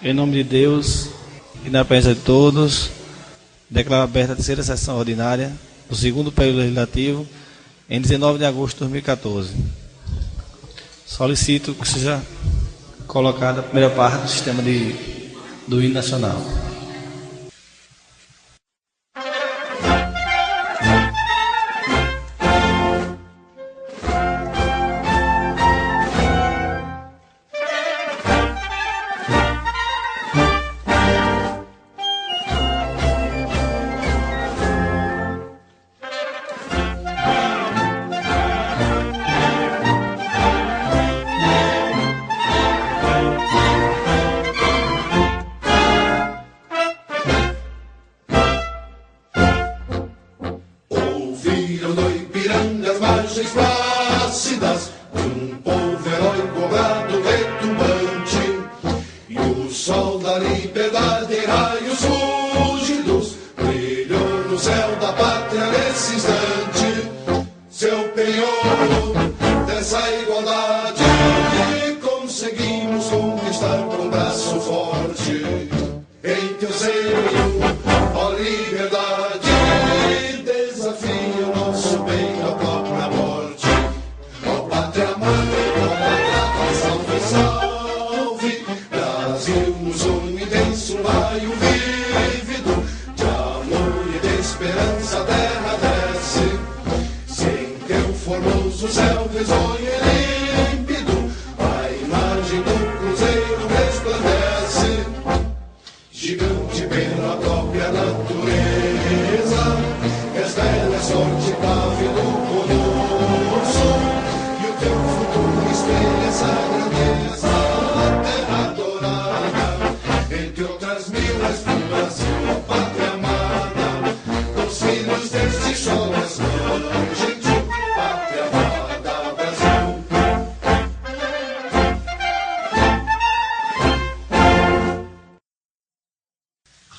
Em nome de Deus e na presença de todos, declaro aberta a terceira sessão ordinária do segundo período legislativo em 19 de agosto de 2014. Solicito que seja colocada a primeira parte do sistema do hino nacional.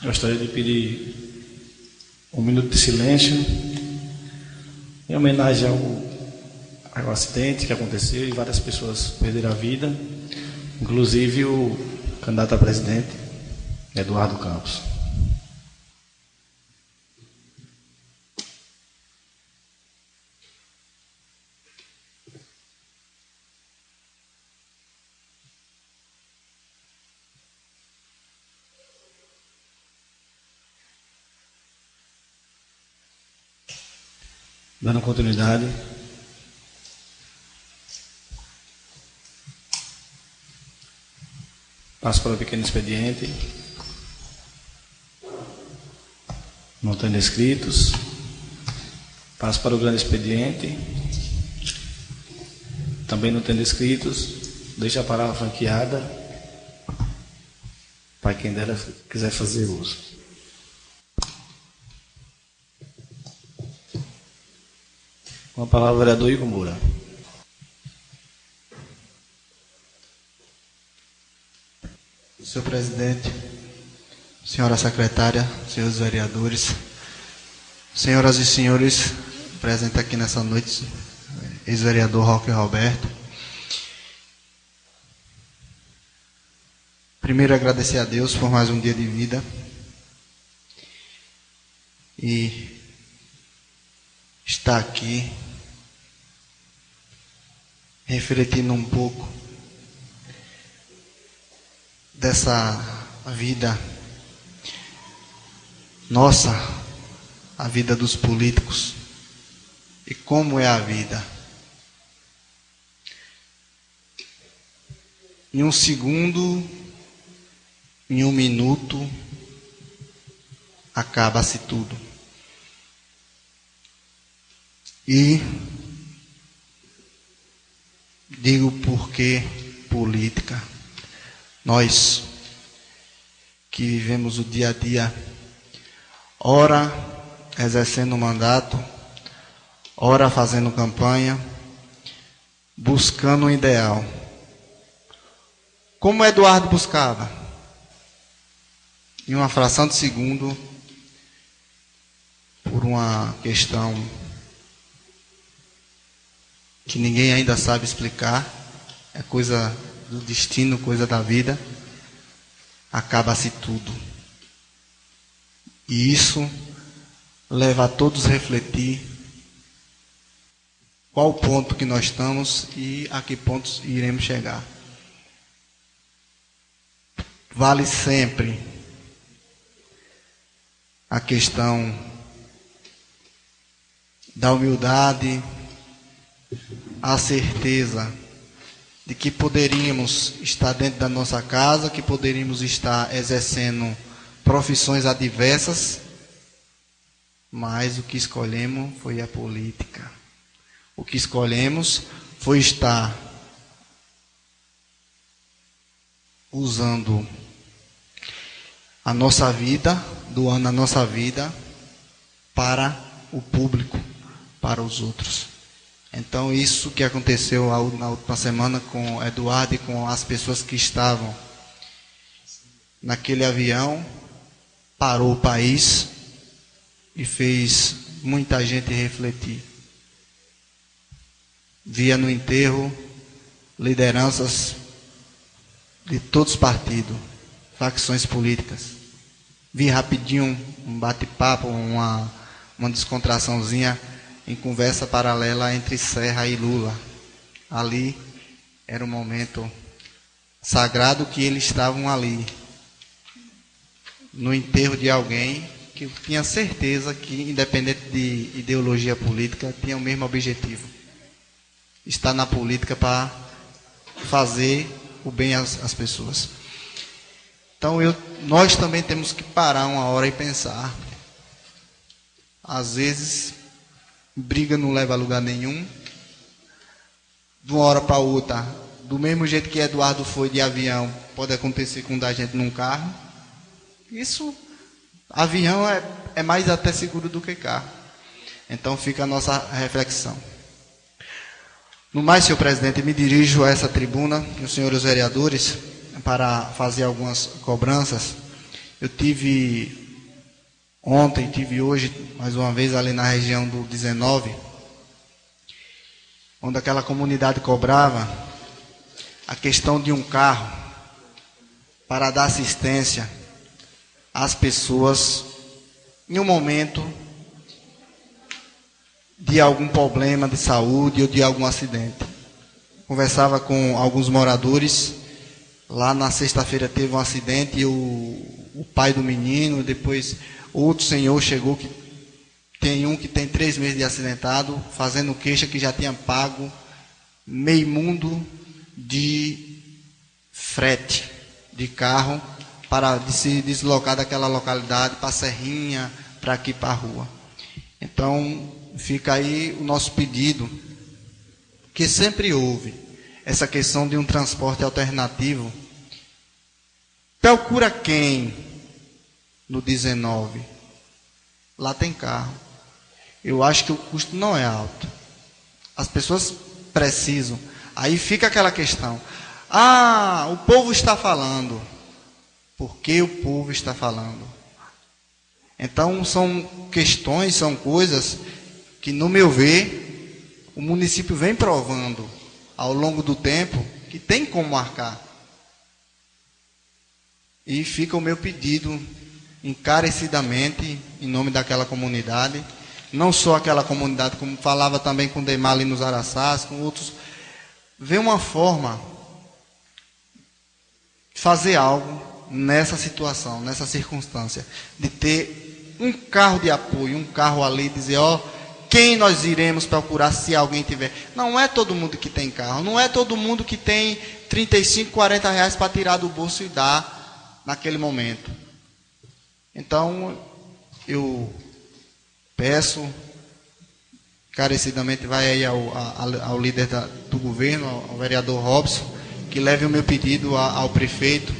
Gostaria de pedir um minuto de silêncio em homenagem ao acidente que aconteceu e várias pessoas perderam a vida, inclusive o candidato a presidente, Eduardo Campos. Dando continuidade, passo para o pequeno expediente, não tendo inscritos, passo para o grande expediente, também não tendo inscritos, deixo a palavra franqueada para quem dela quiser fazer uso. Com a palavra, o vereador Igor Moura. Senhor presidente, senhora secretária, senhores vereadores, senhoras e senhores, presente aqui nessa noite, ex-vereador Roque Roberto. Primeiro, agradecer a Deus por mais um dia de vida e estar aqui refletindo um pouco dessa vida nossa, a vida dos políticos e como é a vida. Em um segundo, em um minuto, acaba-se tudo. E digo porque política. Nós que vivemos o dia a dia, ora exercendo o mandato, ora fazendo campanha, buscando um ideal. Como Eduardo buscava? Em uma fração de segundo, por uma questão que ninguém ainda sabe explicar, é coisa do destino, coisa da vida. acaba-se tudo. E isso leva a todos a refletir qual o ponto que nós estamos e a que pontos iremos chegar. Vale sempre a questão da humildade, a certeza de que poderíamos estar dentro da nossa casa, que poderíamos estar exercendo profissões adversas, mas o que escolhemos foi a política. O que escolhemos foi estar usando a nossa vida, doando a nossa vida para o público, para os outros. Então, isso que aconteceu na última semana com Eduardo e com as pessoas que estavam naquele avião, parou o país e fez muita gente refletir. Via no enterro lideranças de todos os partidos, facções políticas. Vi rapidinho um bate-papo, uma descontraçãozinha em conversa paralela entre Serra e Lula. Ali era um momento sagrado que eles estavam ali, no enterro de alguém que eu tinha certeza que, independente de ideologia política, tinha o mesmo objetivo. Estar na política para fazer o bem às pessoas. Então, nós também temos que parar uma hora e pensar. Às vezes, briga não leva a lugar nenhum. De uma hora para outra, do mesmo jeito que Eduardo foi de avião, pode acontecer com da gente num carro. Isso, avião é mais até seguro do que carro. Então, fica a nossa reflexão. No mais, senhor presidente, me dirijo a essa tribuna, os senhores vereadores, para fazer algumas cobranças. Eu tive ontem, tive hoje, mais uma vez, ali na região do 19, onde aquela comunidade cobrava a questão de um carro para dar assistência às pessoas em um momento de algum problema de saúde ou de algum acidente. Conversava com alguns moradores. Lá na sexta-feira teve um acidente e o pai do menino, depois outro senhor chegou, que tem um que tem 3 meses de acidentado, fazendo queixa que já tinha pago meio mundo de frete de carro para se deslocar daquela localidade para a Serrinha, para aqui para a rua. Então, fica aí o nosso pedido, que sempre houve essa questão de um transporte alternativo. Procura quem no 19? Lá tem carro. Eu acho que o custo não é alto. As pessoas precisam. Aí fica aquela questão. O povo está falando. Por que o povo está falando? Então, são questões, são coisas que, no meu ver, o município vem provando ao longo do tempo que tem como marcar. E fica o meu pedido encarecidamente em nome daquela comunidade, não só aquela comunidade, como falava também com o Demar ali nos Araçás, com outros, ver uma forma de fazer algo nessa situação, nessa circunstância, de ter um carro de apoio, um carro ali, dizer, quem nós iremos procurar se alguém tiver. Não é todo mundo que tem carro, não é todo mundo que tem 35, 40 reais para tirar do bolso e dar naquele momento. Então, eu peço encarecidamente, vai aí ao líder do governo, ao vereador Robson, que leve o meu pedido ao prefeito,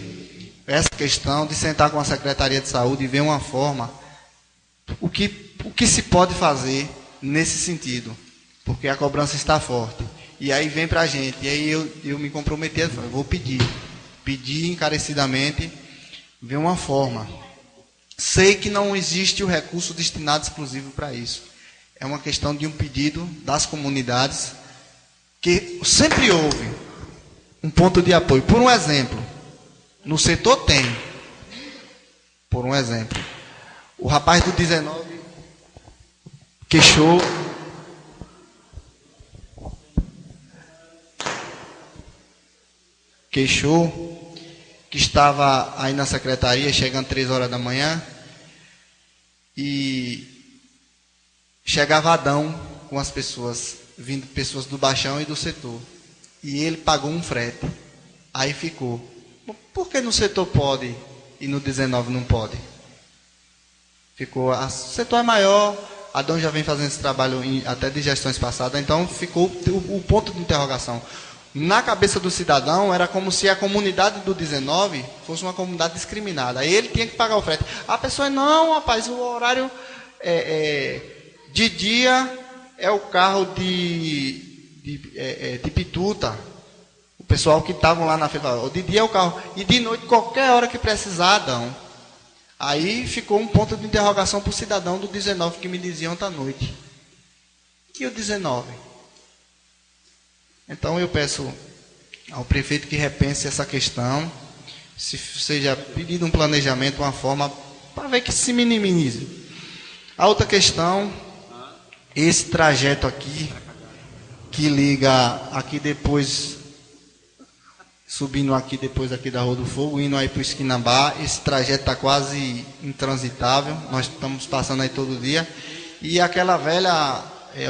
essa questão de sentar com a Secretaria de Saúde e ver uma forma, o que se pode fazer nesse sentido, porque a cobrança está forte. E aí vem para a gente, e aí eu me comprometi, eu vou pedir encarecidamente, ver uma forma. Sei que não existe o recurso destinado exclusivo para isso. É uma questão de um pedido das comunidades, que sempre houve um ponto de apoio. Por um exemplo, no setor tem, por um exemplo. O rapaz do 19 queixou que estava aí na secretaria, chegando 3 horas da manhã, e chegava Adão com as pessoas, vindo pessoas do Baixão e do setor. E ele pagou um frete. Aí ficou. Por que no setor pode e no 19 não pode? Ficou. O setor é maior, Adão já vem fazendo esse trabalho até de gestões passadas, então ficou o ponto de interrogação. Na cabeça do cidadão, era como se a comunidade do 19 fosse uma comunidade discriminada. Aí ele tinha que pagar o frete. A pessoa, não, rapaz, o horário de dia é o carro de Pituta. O pessoal que estavam lá na feira, de dia é o carro. E de noite, qualquer hora que precisar, Adão. Aí ficou um ponto de interrogação para o cidadão do 19 que me dizia ontem à noite. E o 19? Então eu peço ao prefeito que repense essa questão, se seja pedido um planejamento, uma forma, para ver que se minimize. A outra questão, esse trajeto aqui, que liga aqui depois, subindo aqui depois aqui da Rua do Fogo, indo aí para o Esquinambá, esse trajeto está quase intransitável, nós estamos passando aí todo dia, e aquela velha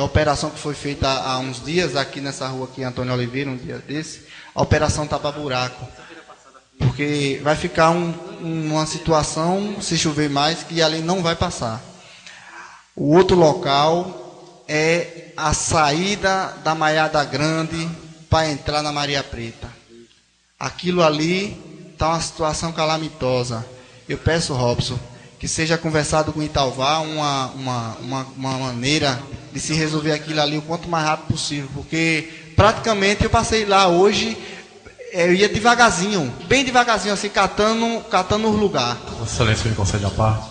operação que foi feita há uns dias, aqui nessa rua aqui, Antônio Oliveira, um dia desse, a operação tapa-buraco, porque vai ficar uma situação, se chover mais, que ali não vai passar. O outro local é a saída da Maiada Grande para entrar na Maria Preta. Aquilo ali está uma situação calamitosa. Eu peço, Robson, que seja conversado com o Italvá uma maneira de se resolver aquilo ali o quanto mais rápido possível, porque praticamente eu passei lá hoje, eu ia devagarzinho, bem devagarzinho, assim, catando os lugares. Vossa Excelência me concede a parte.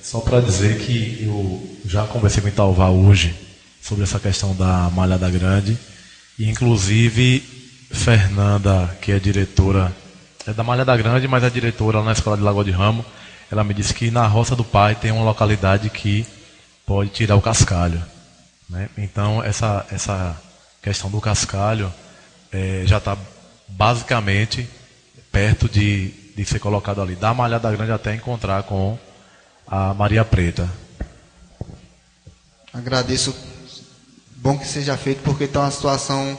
Só para dizer que eu já conversei com o Italvá hoje sobre essa questão da Malhada Grande, e inclusive Fernanda, que é diretora, é da Malhada Grande, mas é diretora lá na Escola de Lagoa de Ramo, ela me disse que na Roça do Pai tem uma localidade que pode tirar o cascalho, né? Então essa questão do cascalho já está basicamente perto de ser colocado ali, da Malhada Grande até encontrar com a Maria Preta. Agradeço, bom que seja feito, porque está uma situação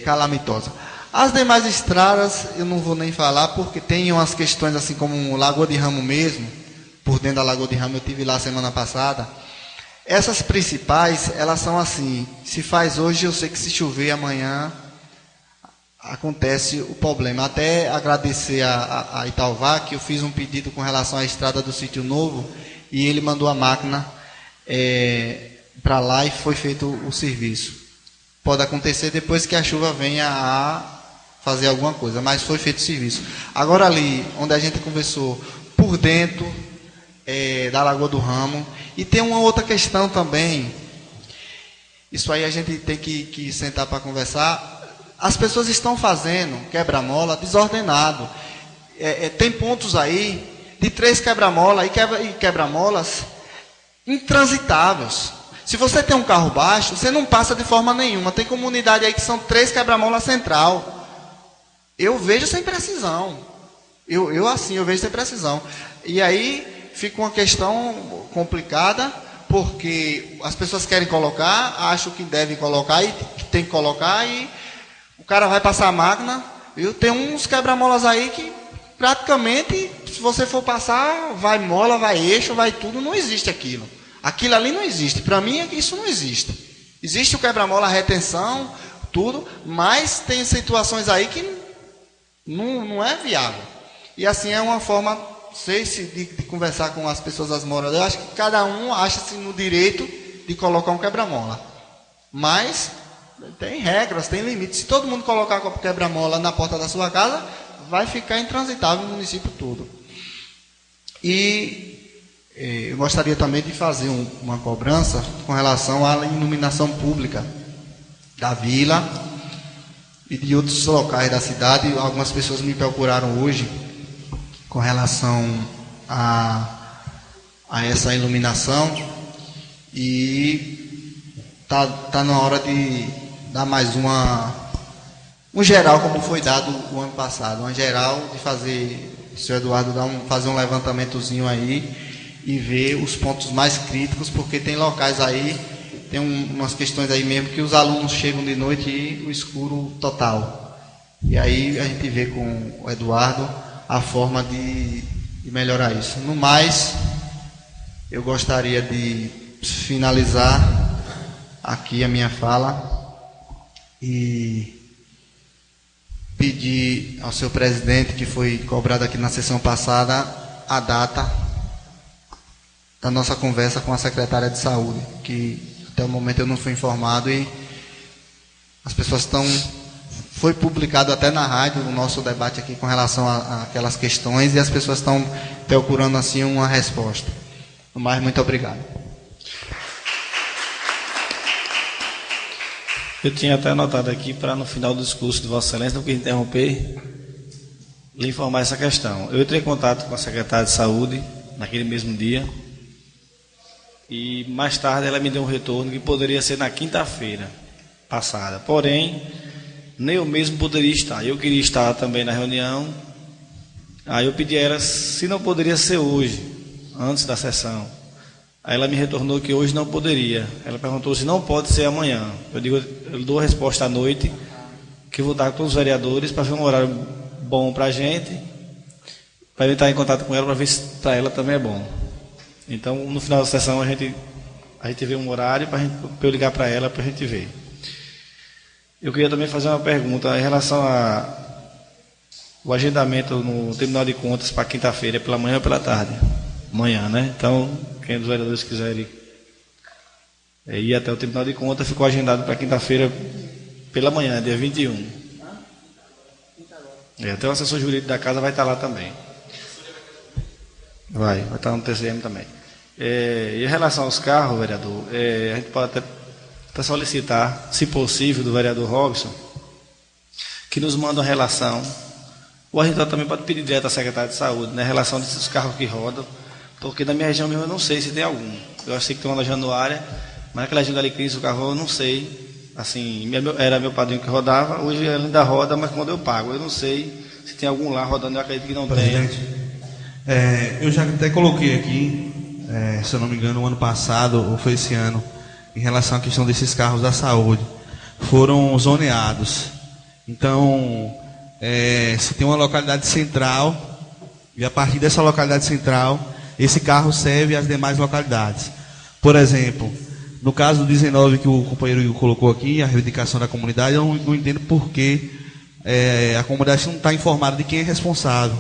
calamitosa. As demais estradas eu não vou nem falar, porque tem umas questões assim como Lagoa de Ramo mesmo, por dentro da Lagoa de Ramo, eu estive lá semana passada. Essas principais, elas são assim, se faz hoje, eu sei que se chover amanhã, acontece o problema. Até agradecer a Italvá, que eu fiz um pedido com relação à estrada do Sítio Novo, e ele mandou a máquina para lá e foi feito o serviço. Pode acontecer depois que a chuva venha a fazer alguma coisa, mas foi feito o serviço. Agora ali, onde a gente conversou, por dentro da Lagoa do Ramo, e tem uma outra questão também, isso aí a gente tem que sentar para conversar. As pessoas estão fazendo quebra-mola desordenado. Tem pontos aí de 3 quebra-mola e quebra-molas intransitáveis. Se você tem um carro baixo, você não passa de forma nenhuma. Tem comunidade aí que são 3 quebra-mola central. Eu vejo sem precisão. Eu vejo sem precisão. E aí fica uma questão complicada, porque as pessoas querem colocar, acham que devem colocar e que tem que colocar, e o cara vai passar a máquina. Eu tenho uns quebra-molas aí que praticamente, se você for passar, vai mola, vai eixo, vai tudo, não existe aquilo. Aquilo ali não existe. Para mim, isso não existe. Existe o quebra-mola, a retenção, tudo, mas tem situações aí que não é viável. E assim é uma forma, sei se de conversar com as pessoas das moradas. Eu acho que cada um acha-se no direito de colocar um quebra-mola. Mas tem regras, tem limites. Se todo mundo colocar o quebra-mola na porta da sua casa, vai ficar intransitável no município todo. E eu gostaria também de fazer uma cobrança com relação à iluminação pública da vila e de outros locais da cidade. Algumas pessoas me procuraram hoje com relação a essa iluminação, e tá na hora de dar mais um geral, como foi dado o ano passado, uma geral de fazer, o senhor Eduardo fazer um levantamentozinho aí e ver os pontos mais críticos, porque tem locais aí, tem umas questões aí mesmo que os alunos chegam de noite e o escuro total. E aí a gente vê com o Eduardo a forma de melhorar isso. No mais, eu gostaria de finalizar aqui a minha fala e pedir ao seu presidente, que foi cobrado aqui na sessão passada, a data da nossa conversa com a secretária de saúde, que até o momento eu não fui informado, e as pessoas foi publicado até na rádio o nosso debate aqui com relação a aquelas questões, e as pessoas estão procurando assim uma resposta. No mais, muito obrigado. Eu tinha até anotado aqui para no final do discurso de Vossa Excelência, não quis interromper, lhe informar essa questão. Eu entrei em contato com a secretária de saúde naquele mesmo dia, e mais tarde ela me deu um retorno que poderia ser na quinta-feira passada. Porém, nem eu mesmo poderia estar. Eu queria estar também na reunião. Aí eu pedi a ela se não poderia ser hoje, antes da sessão. Aí ela me retornou que hoje não poderia. Ela perguntou se não pode ser amanhã. Eu dou a resposta à noite, que eu vou estar com os vereadores para ver um horário bom para a gente, para eu entrar em contato com ela para ver se para ela também é bom. Então, no final da sessão, a gente vê um horário para eu ligar para ela para a gente ver. Eu queria também fazer uma pergunta em relação ao agendamento no Tribunal de Contas para quinta-feira, pela manhã ou pela tarde? Amanhã, né? Então, quem dos vereadores quiserem ir até o Tribunal de Contas, ficou agendado para quinta-feira pela manhã, dia 21. Até o assessor jurídico da casa vai estar lá também. Vai estar no TCM também. E em relação aos carros, vereador, a gente pode até solicitar, se possível, do vereador Robson, que nos manda uma relação, ou a gente também pode pedir direto à secretária de saúde, né, relação desses carros que rodam, porque na minha região mesmo eu não sei se tem algum. Eu sei que tem uma na Januária, mas naquela região da Alecrim, o carro eu não sei. Assim, era meu padrinho que rodava, hoje ele ainda roda, mas quando eu pago, eu não sei se tem algum lá rodando, eu acredito que não tem. Eu já até coloquei aqui, se eu não me engano, o ano passado, ou foi esse ano, em relação à questão desses carros da saúde, foram zoneados. Então, se tem uma localidade central, e a partir dessa localidade central, esse carro serve às demais localidades. Por exemplo, no caso do 19 que o companheiro colocou aqui, a reivindicação da comunidade, eu não entendo por que a comunidade não está informada de quem é responsável.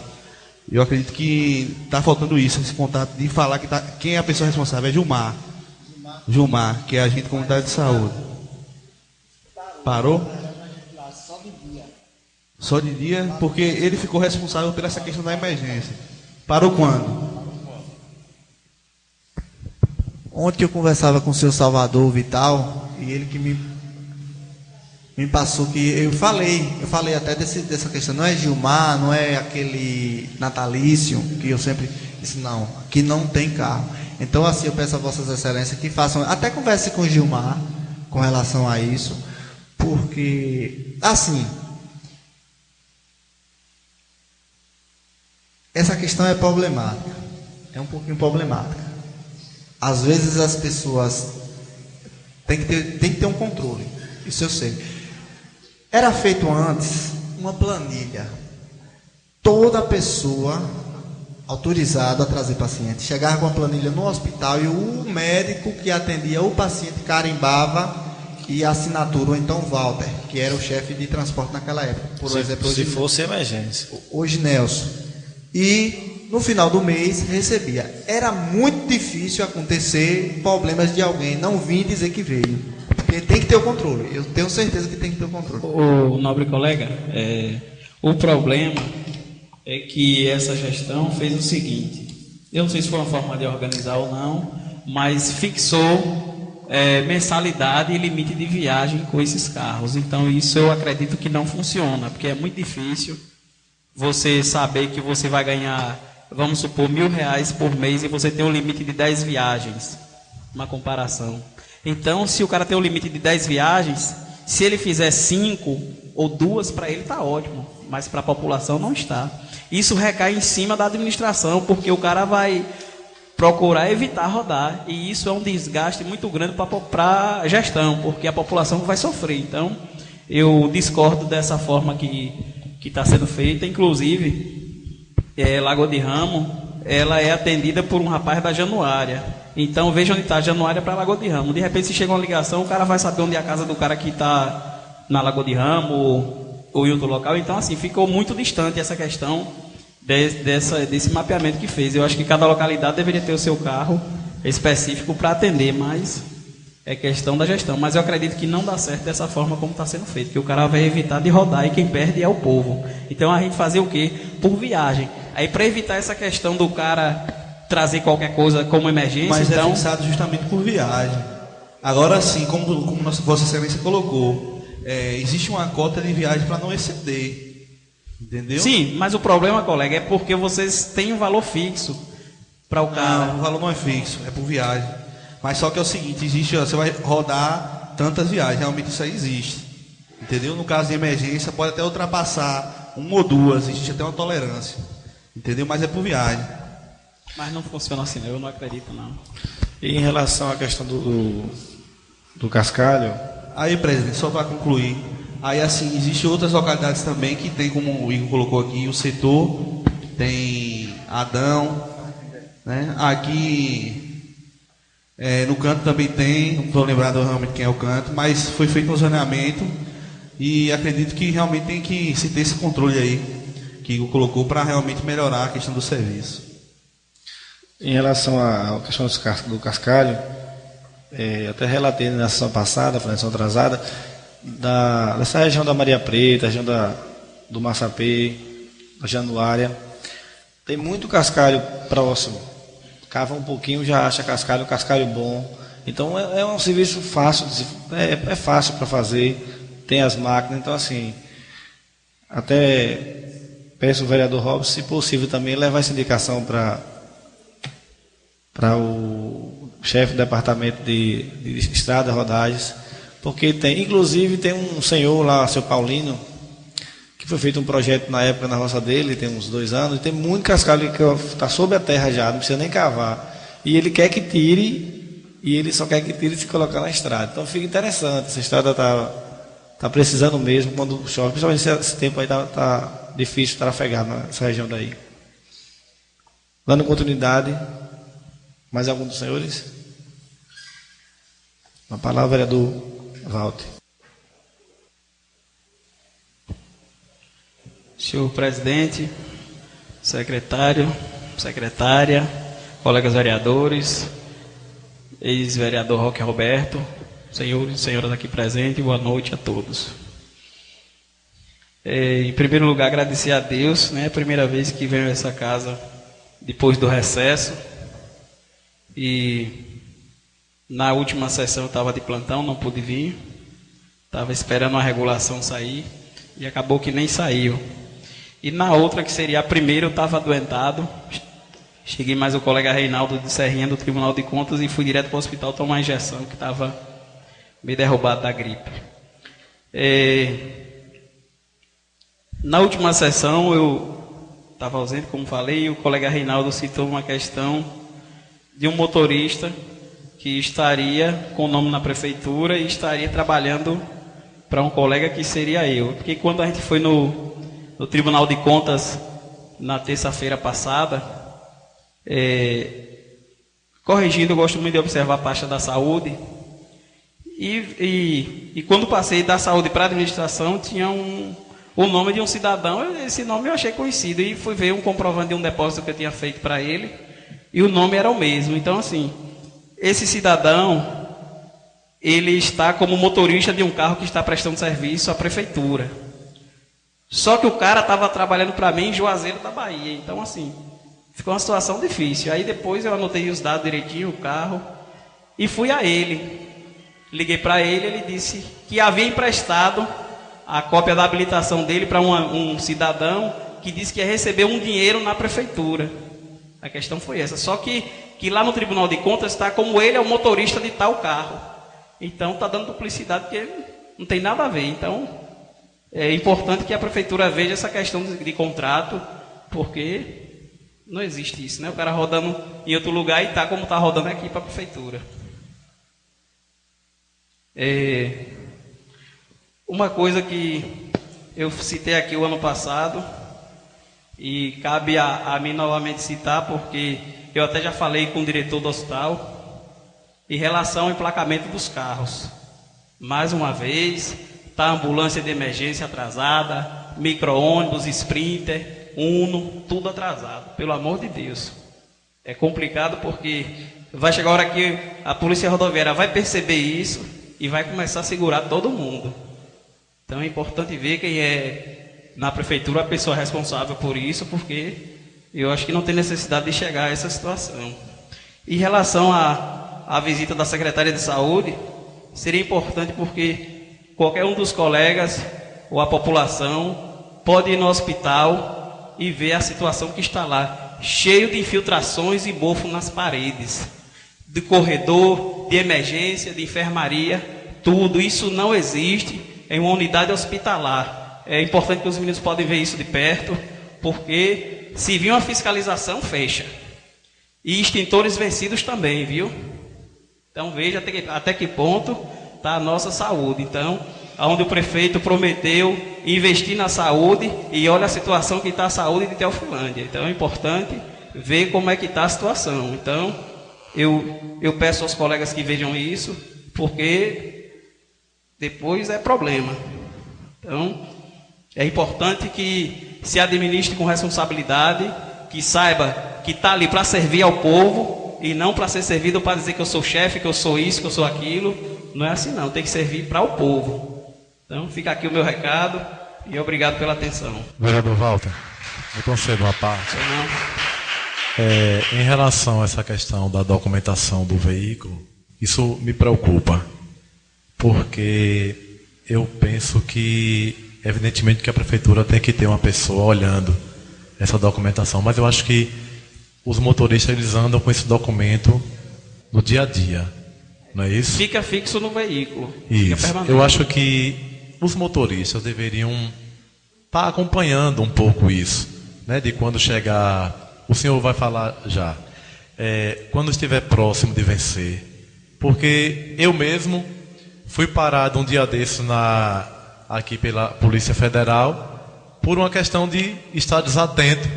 Eu acredito que está faltando isso, esse contato de falar que quem é a pessoa responsável. É Gilmar, que é agente comunitário de saúde. Parou? Só de dia, porque ele ficou responsável por essa questão da emergência. Parou quando? Ontem eu conversava com o seu Salvador Vital, e ele que me passou que eu falei até dessa questão, não é Gilmar, não é aquele natalício, que eu sempre disse, não, aqui não tem carro. Então assim, eu peço a vossas excelências que façam, até converse com o Gilmar com relação a isso, porque assim, essa questão é problemática, é um pouquinho problemática. Às vezes as pessoas têm que ter um controle, isso eu sei. Era feito antes uma planilha. Toda pessoa autorizada a trazer paciente chegava com a planilha no hospital e o médico que atendia o paciente carimbava e a assinatura, ou então Walter, que era o chefe de transporte naquela época. Por exemplo, se fosse emergência. Hoje Nelson. E no final do mês recebia. Era muito difícil acontecer problemas de alguém não vir dizer que veio. Porque tem que ter o controle. Eu tenho certeza que tem que ter o controle. O nobre colega, o problema é que essa gestão fez o seguinte. Eu não sei se foi uma forma de organizar ou não, mas fixou mensalidade e limite de viagem com esses carros. Então isso eu acredito que não funciona, porque é muito difícil você saber que você vai ganhar, vamos supor, R$1.000 por mês e você tem um limite de 10 viagens. Uma comparação. Então, se o cara tem um limite de 10 viagens, se ele fizer 5 ou 2, para ele está ótimo, mas para a população não está. Isso recai em cima da administração, porque o cara vai procurar evitar rodar, e isso é um desgaste muito grande para a gestão, porque a população vai sofrer. Então, eu discordo dessa forma que está sendo feita. Inclusive, Lagoa de Ramo, ela é atendida por um rapaz da Januária. Então, veja onde está a Januária para Lagoa de Ramo. De repente, se chega uma ligação, o cara vai saber onde é a casa do cara que está na Lagoa de Ramo ou em outro local. Então, assim, ficou muito distante essa questão desse mapeamento que fez. Eu acho que cada localidade deveria ter o seu carro específico para atender, mas é questão da gestão. Mas eu acredito que não dá certo dessa forma como está sendo feito, que o cara vai evitar de rodar e quem perde é o povo. Então, a gente fazer o quê? Por viagem. Aí, para evitar essa questão do cara trazer qualquer coisa como emergência... Mas então... é fixado justamente por viagem. Agora sim, como Vossa Excelência colocou, existe uma cota de viagem para não exceder. Entendeu? Sim, mas o problema, colega, é porque vocês têm um valor fixo para o cara. Não, o valor não é fixo, é por viagem. Mas só que é o seguinte, existe, você vai rodar tantas viagens, realmente isso aí existe. Entendeu? No caso de emergência, pode até ultrapassar 1 ou 2, existe até uma tolerância. Entendeu? Mas é por viagem. Mas não funciona assim, eu não acredito, não. E em relação à questão do cascalho... Aí, presidente, só para concluir, aí assim, existem outras localidades também que tem, como o Igor colocou aqui, o setor, tem Adão, né? Aqui no canto também tem, não estou lembrado realmente quem é o canto, mas foi feito um zoneamento e acredito que realmente tem que se ter esse controle aí, que Igor colocou, para realmente melhorar a questão do serviço. Em relação à questão do cascalho, até relatei na sessão passada, na sessão atrasada, dessa região da Maria Preta, região do Massapê, da Januária, tem muito cascalho próximo. Cava um pouquinho, já acha cascalho, um cascalho bom. Então é um serviço fácil, é fácil para fazer, tem as máquinas. Então, assim, até peço ao vereador Robson, se possível, também levar essa indicação para o chefe do departamento de estrada, rodagens, porque inclusive tem um senhor lá, seu Paulino, que foi feito um projeto na época na roça dele, tem uns 2 anos, e tem muito cascalho que está sob a terra já, não precisa nem cavar, e ele quer que tire, e ele só quer que tire e se colocar na estrada. Então fica interessante, essa estrada está precisando mesmo quando chove, principalmente esse tempo aí está difícil trafegar nessa região daí. Dando continuidade, mais algum dos senhores? Uma palavra, vereador Walter. Senhor presidente, secretário, secretária, colegas vereadores, ex-vereador Roque Roberto, senhores e senhoras aqui presentes, boa noite a todos. Em primeiro lugar, agradecer a Deus, né? A primeira vez que venho a essa casa depois do recesso. E na última sessão eu estava de plantão, não pude vir. Estava esperando a regulação sair e acabou que nem saiu. E na outra, que seria a primeira, eu estava adoentado. Cheguei mais o colega Reinaldo de Serrinha do Tribunal de Contas e fui direto para o hospital tomar uma injeção, que estava meio derrubado da gripe. Na última sessão eu estava ausente, como falei, e o colega Reinaldo citou uma questão de um motorista que estaria com o nome na prefeitura e estaria trabalhando para um colega que seria eu. Porque quando a gente foi no Tribunal de Contas na terça-feira passada, corrigindo, eu gosto muito de observar a pasta da saúde, e quando passei da saúde para a administração, tinha o nome de um cidadão. Esse nome eu achei conhecido, e fui ver um comprovante de um depósito que eu tinha feito para ele, e o nome era o mesmo. Então, assim, esse cidadão, ele está como motorista de um carro que está prestando serviço à prefeitura. Só que o cara estava trabalhando para mim em Juazeiro da Bahia. Então, assim, ficou uma situação difícil. Aí depois eu anotei os dados direitinho, o carro, e fui a ele. Liguei para ele, ele disse que havia emprestado a cópia da habilitação dele para um cidadão que disse que ia receber um dinheiro na prefeitura. A questão foi essa. Só que lá no Tribunal de Contas está como ele é o motorista de tal carro. Então está dando duplicidade, porque não tem nada a ver. Então é importante que a prefeitura veja essa questão de contrato, porque não existe isso, né? O cara rodando em outro lugar e está como está rodando aqui para a prefeitura. Uma coisa que eu citei aqui o ano passado, e cabe a mim novamente citar, porque eu até já falei com o diretor do hospital, em relação ao emplacamento dos carros. Mais uma vez, está a ambulância de emergência atrasada, micro-ônibus, Sprinter, Uno, tudo atrasado, pelo amor de Deus. É complicado porque vai chegar a hora que a polícia rodoviária vai perceber isso e vai começar a segurar todo mundo. Então é importante ver quem é na prefeitura a pessoa responsável por isso, porque eu acho que não tem necessidade de chegar a essa situação. Em relação à visita da secretária de saúde, seria importante porque qualquer um dos colegas ou a população pode ir no hospital e ver a situação que está lá, cheio de infiltrações e mofo nas paredes, de corredor, de emergência, de enfermaria, tudo isso não existe em uma unidade hospitalar. É importante que os meninos podem ver isso de perto, porque se vir uma fiscalização, fecha. E extintores vencidos também, viu? Então veja até que ponto está a nossa saúde. Então, onde o prefeito prometeu investir na saúde, e olha a situação que está a saúde de Teofilândia. Então é importante ver como é que está a situação. Então, eu peço aos colegas que vejam isso, porque depois é problema. Então, é importante que se administre com responsabilidade, que saiba que está ali para servir ao povo e não para ser servido para dizer que eu sou chefe, que eu sou isso, que eu sou aquilo. Não é assim não, tem que servir para o povo. Então fica aqui o meu recado e obrigado pela atenção. Vereador Walter, me conceda uma parte. Em relação a essa questão da documentação do veículo, isso me preocupa, porque eu penso que, evidentemente, que a prefeitura tem que ter uma pessoa olhando essa documentação, mas eu acho que os motoristas eles andam com esse documento no dia a dia, não é isso? Fica fixo no veículo. Isso. Eu acho que os motoristas deveriam estar acompanhando um pouco isso, né? De quando chegar, o senhor vai falar já, quando estiver próximo de vencer, porque eu mesmo fui parado um dia desse aqui pela Polícia Federal por uma questão de estar desatento,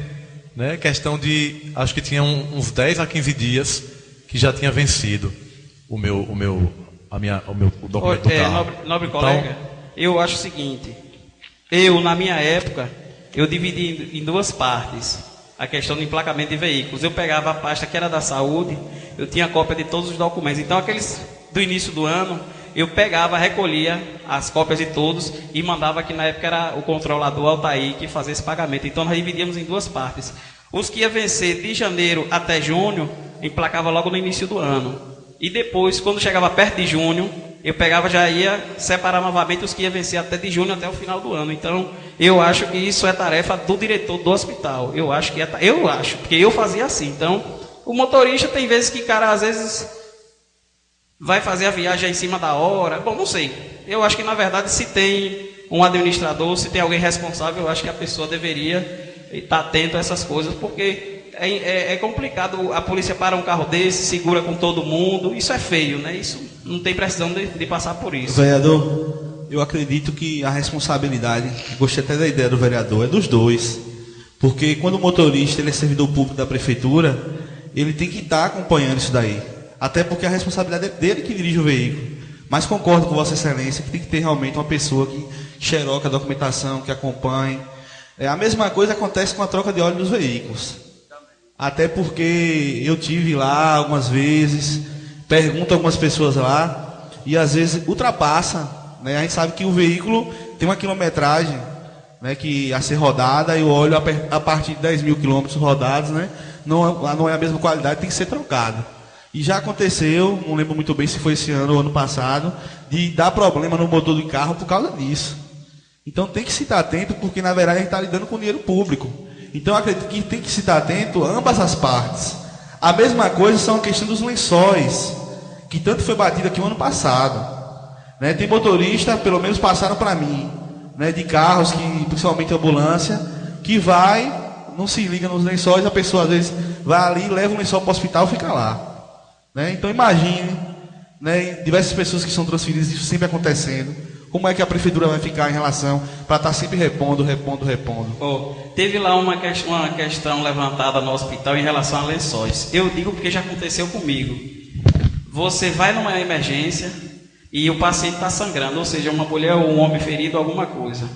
né? Questão de, acho que tinha uns 10 a 15 dias que já tinha vencido o meu documento do carro. Nobre colega, eu acho o seguinte, eu na minha época, eu dividi em duas partes a questão do emplacamento de veículos. Eu pegava a pasta que era da saúde, eu tinha cópia de todos os documentos, então aqueles do início do ano, eu pegava, recolhia as cópias de todos e mandava, que na época era o controlador Altair que fazia esse pagamento. Então nós dividíamos em duas partes. Os que ia vencer de janeiro até junho, emplacava logo no início do ano. E depois, quando chegava perto de junho, eu pegava, já ia separar novamente os que ia vencer até de junho até o final do ano. Então, eu acho que isso é tarefa do diretor do hospital. Eu acho, porque eu fazia assim. Então, o motorista tem vezes que, cara, às vezes vai fazer a viagem em cima da hora. Bom, não sei. Eu acho que, na verdade, se tem um administrador, se tem alguém responsável, eu acho que a pessoa deveria estar atento a essas coisas, porque é complicado. A polícia para um carro desse, segura com todo mundo. Isso é feio, né? Isso não tem precisão de passar por isso. Vereador, eu acredito que a responsabilidade, gostei até da ideia do vereador, é dos dois. Porque quando o motorista ele é servidor público da prefeitura, ele tem que estar acompanhando isso daí. Até porque a responsabilidade é dele que dirige o veículo. Mas concordo com Vossa Excelência que tem que ter realmente uma pessoa que xeroca a documentação, que acompanhe. A mesma coisa acontece com a troca de óleo dos veículos. Até porque eu tive lá algumas vezes, pergunto a algumas pessoas lá, e às vezes ultrapassa, né? A gente sabe que o veículo tem uma quilometragem, né, que a ser rodada, e o óleo a partir de 10 mil quilômetros rodados, né, não é a mesma qualidade, tem que ser trocado. E já aconteceu, não lembro muito bem se foi esse ano ou ano passado, de dar problema no motor do carro por causa disso. Então tem que se estar atento, porque na verdade a gente está lidando com dinheiro público. Então eu acredito que tem que se estar atento a ambas as partes. A mesma coisa são a questão dos lençóis, que tanto foi batido aqui o ano passado. Né? Tem motorista, pelo menos passaram para mim, né, de carros, que, principalmente ambulância, que não se liga nos lençóis, a pessoa às vezes vai ali, leva o lençol para o hospital e fica lá. Né? Então imagine, né, diversas pessoas que são transferidas, isso sempre acontecendo. Como é que a prefeitura vai ficar em relação para estar sempre repondo? Teve lá uma questão levantada no hospital em relação a lençóis. Eu digo porque já aconteceu comigo. Você vai numa emergência e o paciente está sangrando, ou seja, uma mulher ou um homem ferido, alguma coisa.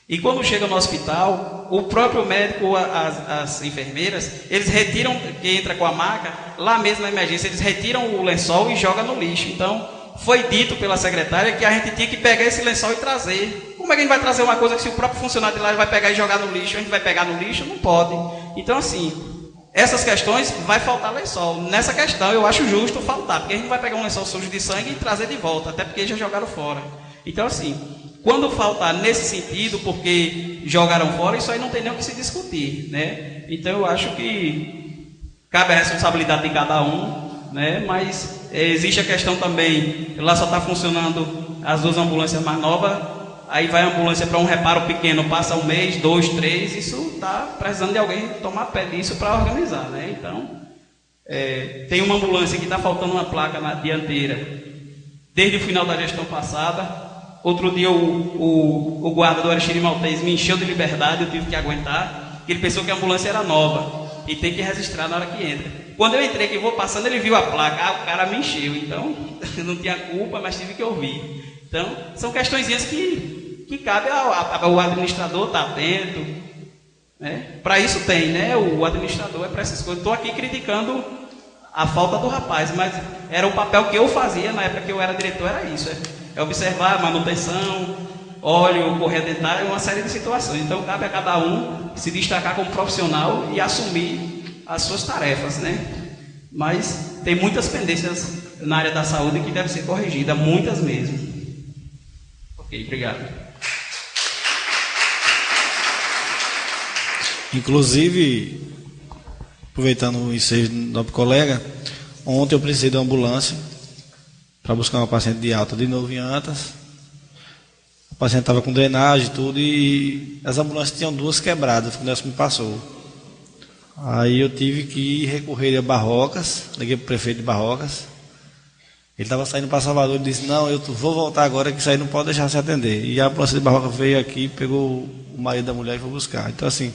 E quando chega no hospital, o próprio médico, as enfermeiras, eles retiram, que entra com a maca, lá mesmo na emergência, eles retiram o lençol e jogam no lixo. Então, foi dito pela secretária que a gente tinha que pegar esse lençol e trazer. Como é que a gente vai trazer uma coisa que se o próprio funcionário de lá vai pegar e jogar no lixo, a gente vai pegar no lixo? Não pode. Então, assim, essas questões, vai faltar lençol. Nessa questão, eu acho justo faltar, porque a gente vai pegar um lençol sujo de sangue e trazer de volta, até porque já jogaram fora. Então, assim, quando faltar nesse sentido, porque jogaram fora, isso aí não tem nem o que se discutir, né? Então, eu acho que cabe a responsabilidade de cada um, né? Mas existe a questão também, lá só está funcionando as 2 ambulâncias mais novas, aí vai a ambulância para um reparo pequeno, passa 1 mês, 2, 3, isso está precisando de alguém tomar pé disso para organizar, né? Então, tem uma ambulância que está faltando uma placa na dianteira desde o final da gestão passada. Outro dia o guarda do Aristide Maltês me encheu de liberdade, eu tive que aguentar, porque ele pensou que a ambulância era nova e tem que registrar na hora que entra. Quando eu entrei, que vou passando, ele viu a placa, o cara me encheu, então não tinha culpa, mas tive que ouvir. Então, são questõezinhas que cabe ao administrador estar atento, né? Para isso tem, né? O administrador é para essas coisas. Estou aqui criticando a falta do rapaz, mas era o papel que eu fazia na época que eu era diretor, era isso, é observar manutenção, óleo, correia dentária, uma série de situações. Então cabe a cada um se destacar como profissional e assumir as suas tarefas, né? Mas tem muitas pendências na área da saúde que devem ser corrigidas, muitas mesmo. Ok, obrigado. Inclusive, aproveitando o ensejo do nosso colega, ontem eu precisei de uma ambulância para buscar uma paciente de alta de novo em Antas. O paciente estava com drenagem e tudo, e as ambulâncias tinham 2 quebradas, quando essa me passou. Aí eu tive que recorrer a Barrocas, liguei para o prefeito de Barrocas. Ele estava saindo para Salvador e disse: não, eu vou voltar agora, que isso aí não pode deixar se atender. E a ambulância de Barrocas veio aqui, pegou o marido da mulher e foi buscar. Então, assim,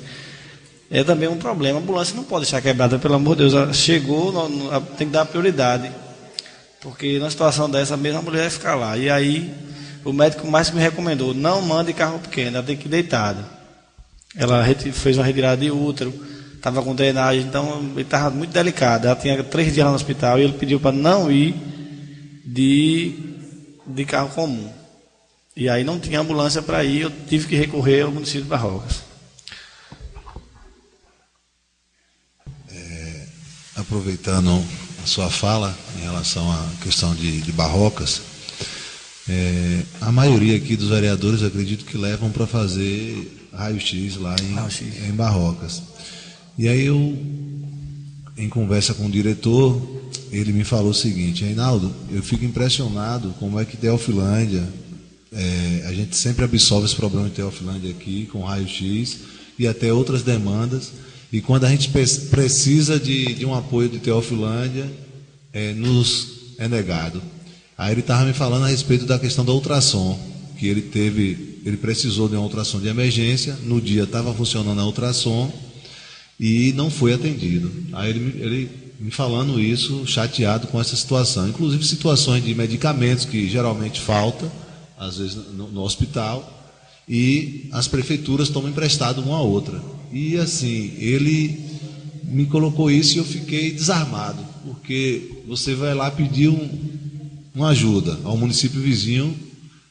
é também um problema. A ambulância não pode deixar quebrada, pelo amor de Deus. Ela chegou, tem que dar prioridade. Porque na situação dessa, a mesma mulher vai ficar lá. E aí, o médico mais me recomendou: não mande carro pequeno, ela tem que ir deitada. Ela fez uma retirada de útero, estava com drenagem, então ele estava muito delicado. Ela tinha 3 dias lá no hospital e ele pediu para não ir de carro comum. E aí não tinha ambulância para ir, eu tive que recorrer ao município de Barrocas. Aproveitando a sua fala em relação à questão de Barrocas, a maioria aqui dos vereadores, acredito que levam para fazer raio-x lá em Barrocas. E aí eu, em conversa com o diretor, ele me falou o seguinte: Reinaldo, eu fico impressionado como é que Teofilândia, a gente sempre absolve esse problema de Teofilândia aqui, com raio-x e até outras demandas, e quando a gente precisa de um apoio de Teofilândia, nos é negado. Aí ele estava me falando a respeito da questão do ultrassom, que ele precisou de uma ultrassom de emergência, no dia estava funcionando a ultrassom e não foi atendido. Aí ele me falando isso, chateado com essa situação, inclusive situações de medicamentos que geralmente falta, às vezes no hospital, e as prefeituras tomam emprestado uma a outra. E assim, ele me colocou isso e eu fiquei desarmado, porque você vai lá pedir uma ajuda ao município vizinho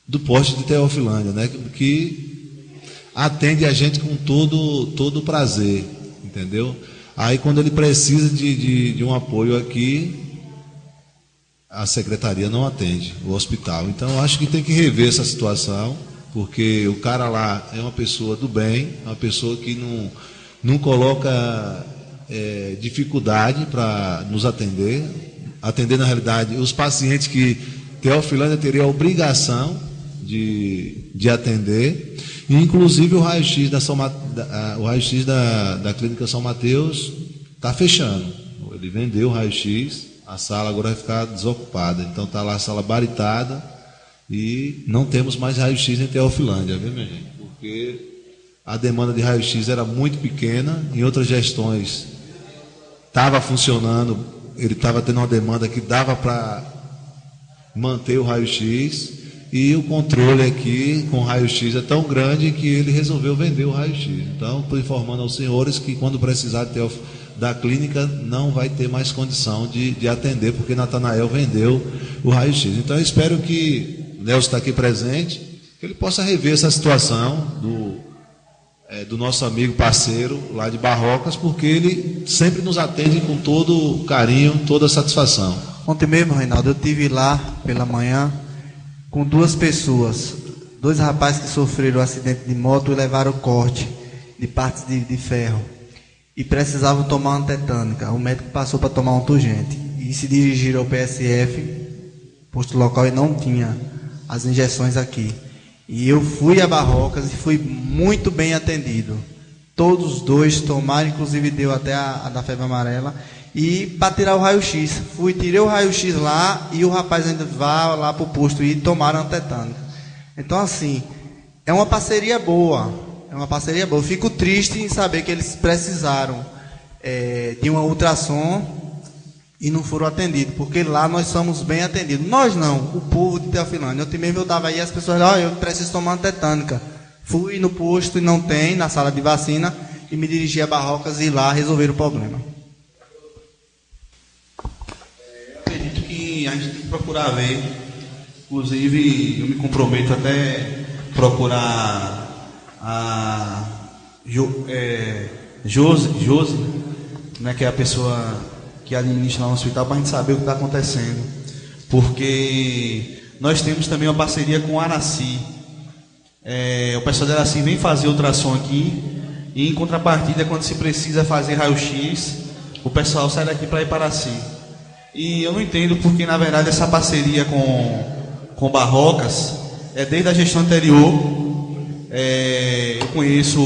do poste de Teofilândia, né, que atende a gente com todo prazer, entendeu? Aí quando ele precisa de um apoio aqui, a secretaria não atende, o hospital. Então eu acho que tem que rever essa situação, porque o cara lá é uma pessoa do bem, uma pessoa que não coloca dificuldade para nos atender, na realidade os pacientes que Teofilândia teria a obrigação de atender, e inclusive o raio-x da Clínica São Mateus está fechando. Ele vendeu o raio-x, a sala agora vai ficar desocupada, então está lá a sala baritada e não temos mais raio-x em Teofilândia, viu, minha gente? Porque a demanda de raio-x era muito pequena, em outras gestões estava funcionando, ele estava tendo uma demanda que dava para manter o raio-x, e o controle aqui com o raio-x é tão grande que ele resolveu vender o raio-x. Então, estou informando aos senhores que quando precisar da clínica, não vai ter mais condição de atender, porque Natanael vendeu o raio-x. Então, eu espero que Nelson está aqui presente, que ele possa rever essa situação do nosso amigo parceiro lá de Barrocas, porque ele sempre nos atende com todo carinho, toda satisfação. Ontem mesmo, Reinaldo, eu estive lá pela manhã com 2 pessoas, 2 rapazes que sofreram um acidente de moto e levaram corte de partes de ferro e precisavam tomar uma tetânica. O médico passou para tomar um Turgente e se dirigiram ao PSF, posto local, e não tinha as injeções aqui. E eu fui a Barrocas e fui muito bem atendido. Todos os 2 tomaram, inclusive deu até a da febre amarela. E para tirar o raio-x, tirei o raio-x lá e o rapaz ainda vai lá para o posto e tomaram a tetânica. Então, assim, é uma parceria boa. Eu fico triste em saber que eles precisaram de uma ultrassom e não foram atendidos, porque lá nós somos bem atendidos. Nós não, o povo de Teofilândia. Ontem mesmo eu estava aí, as pessoas falaram, eu preciso tomar uma tetânica. Fui no posto e não tem, na sala de vacina, e me dirigi a Barrocas e lá resolver o problema. Acredito que a gente tem que procurar ver, inclusive eu me comprometo até procurar a Josi, né, que é a pessoa que administra lá no hospital, para a gente saber o que está acontecendo, porque nós temos também uma parceria com o Araci. O pessoal da Araci vem fazer ultrassom aqui, e em contrapartida, quando se precisa fazer raio-x, o pessoal sai daqui para ir para Araci. E eu não entendo porque, na verdade, essa parceria com Barrocas é desde a gestão anterior. Eu conheço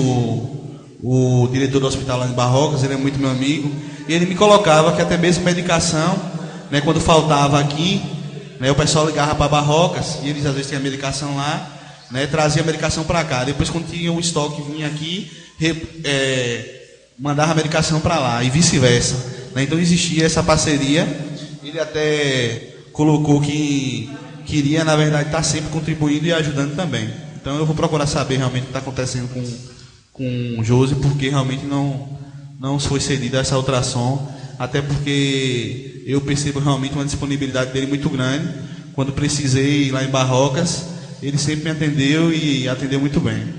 o diretor do hospital lá de Barrocas, ele é muito meu amigo, e ele me colocava que até mesmo medicação, né, quando faltava aqui, né, o pessoal ligava para Barrocas, e eles às vezes tinham medicação lá, né, trazia a medicação para cá. Depois, quando tinha um estoque, vinha aqui, mandava a medicação para lá, e vice-versa. Né? Então existia essa parceria. Ele até colocou que queria, na verdade, estar sempre contribuindo e ajudando também. Então eu vou procurar saber realmente o que está acontecendo com o Josi, porque realmente não foi cedida essa ultrassom, até porque eu percebo realmente uma disponibilidade dele muito grande. Quando precisei ir lá em Barrocas, ele sempre me atendeu e atendeu muito bem.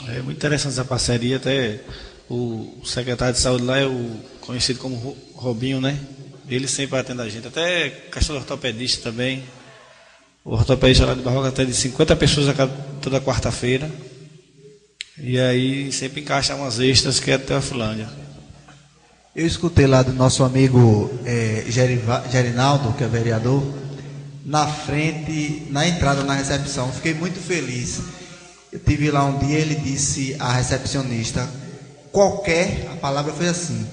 É muito interessante essa parceria, até o secretário de saúde lá é o conhecido como Robinho, né? Ele sempre atende a gente, até questão de ortopedista também. O ortopedista lá de Barrocas atende 50 pessoas toda quarta-feira. E aí sempre encaixa umas extras que é até a Teofilândia. Eu escutei lá do nosso amigo Gerinaldo, que é vereador, na frente, na entrada, na recepção. Fiquei muito feliz. Eu tive lá um dia, ele disse à recepcionista, a palavra foi assim,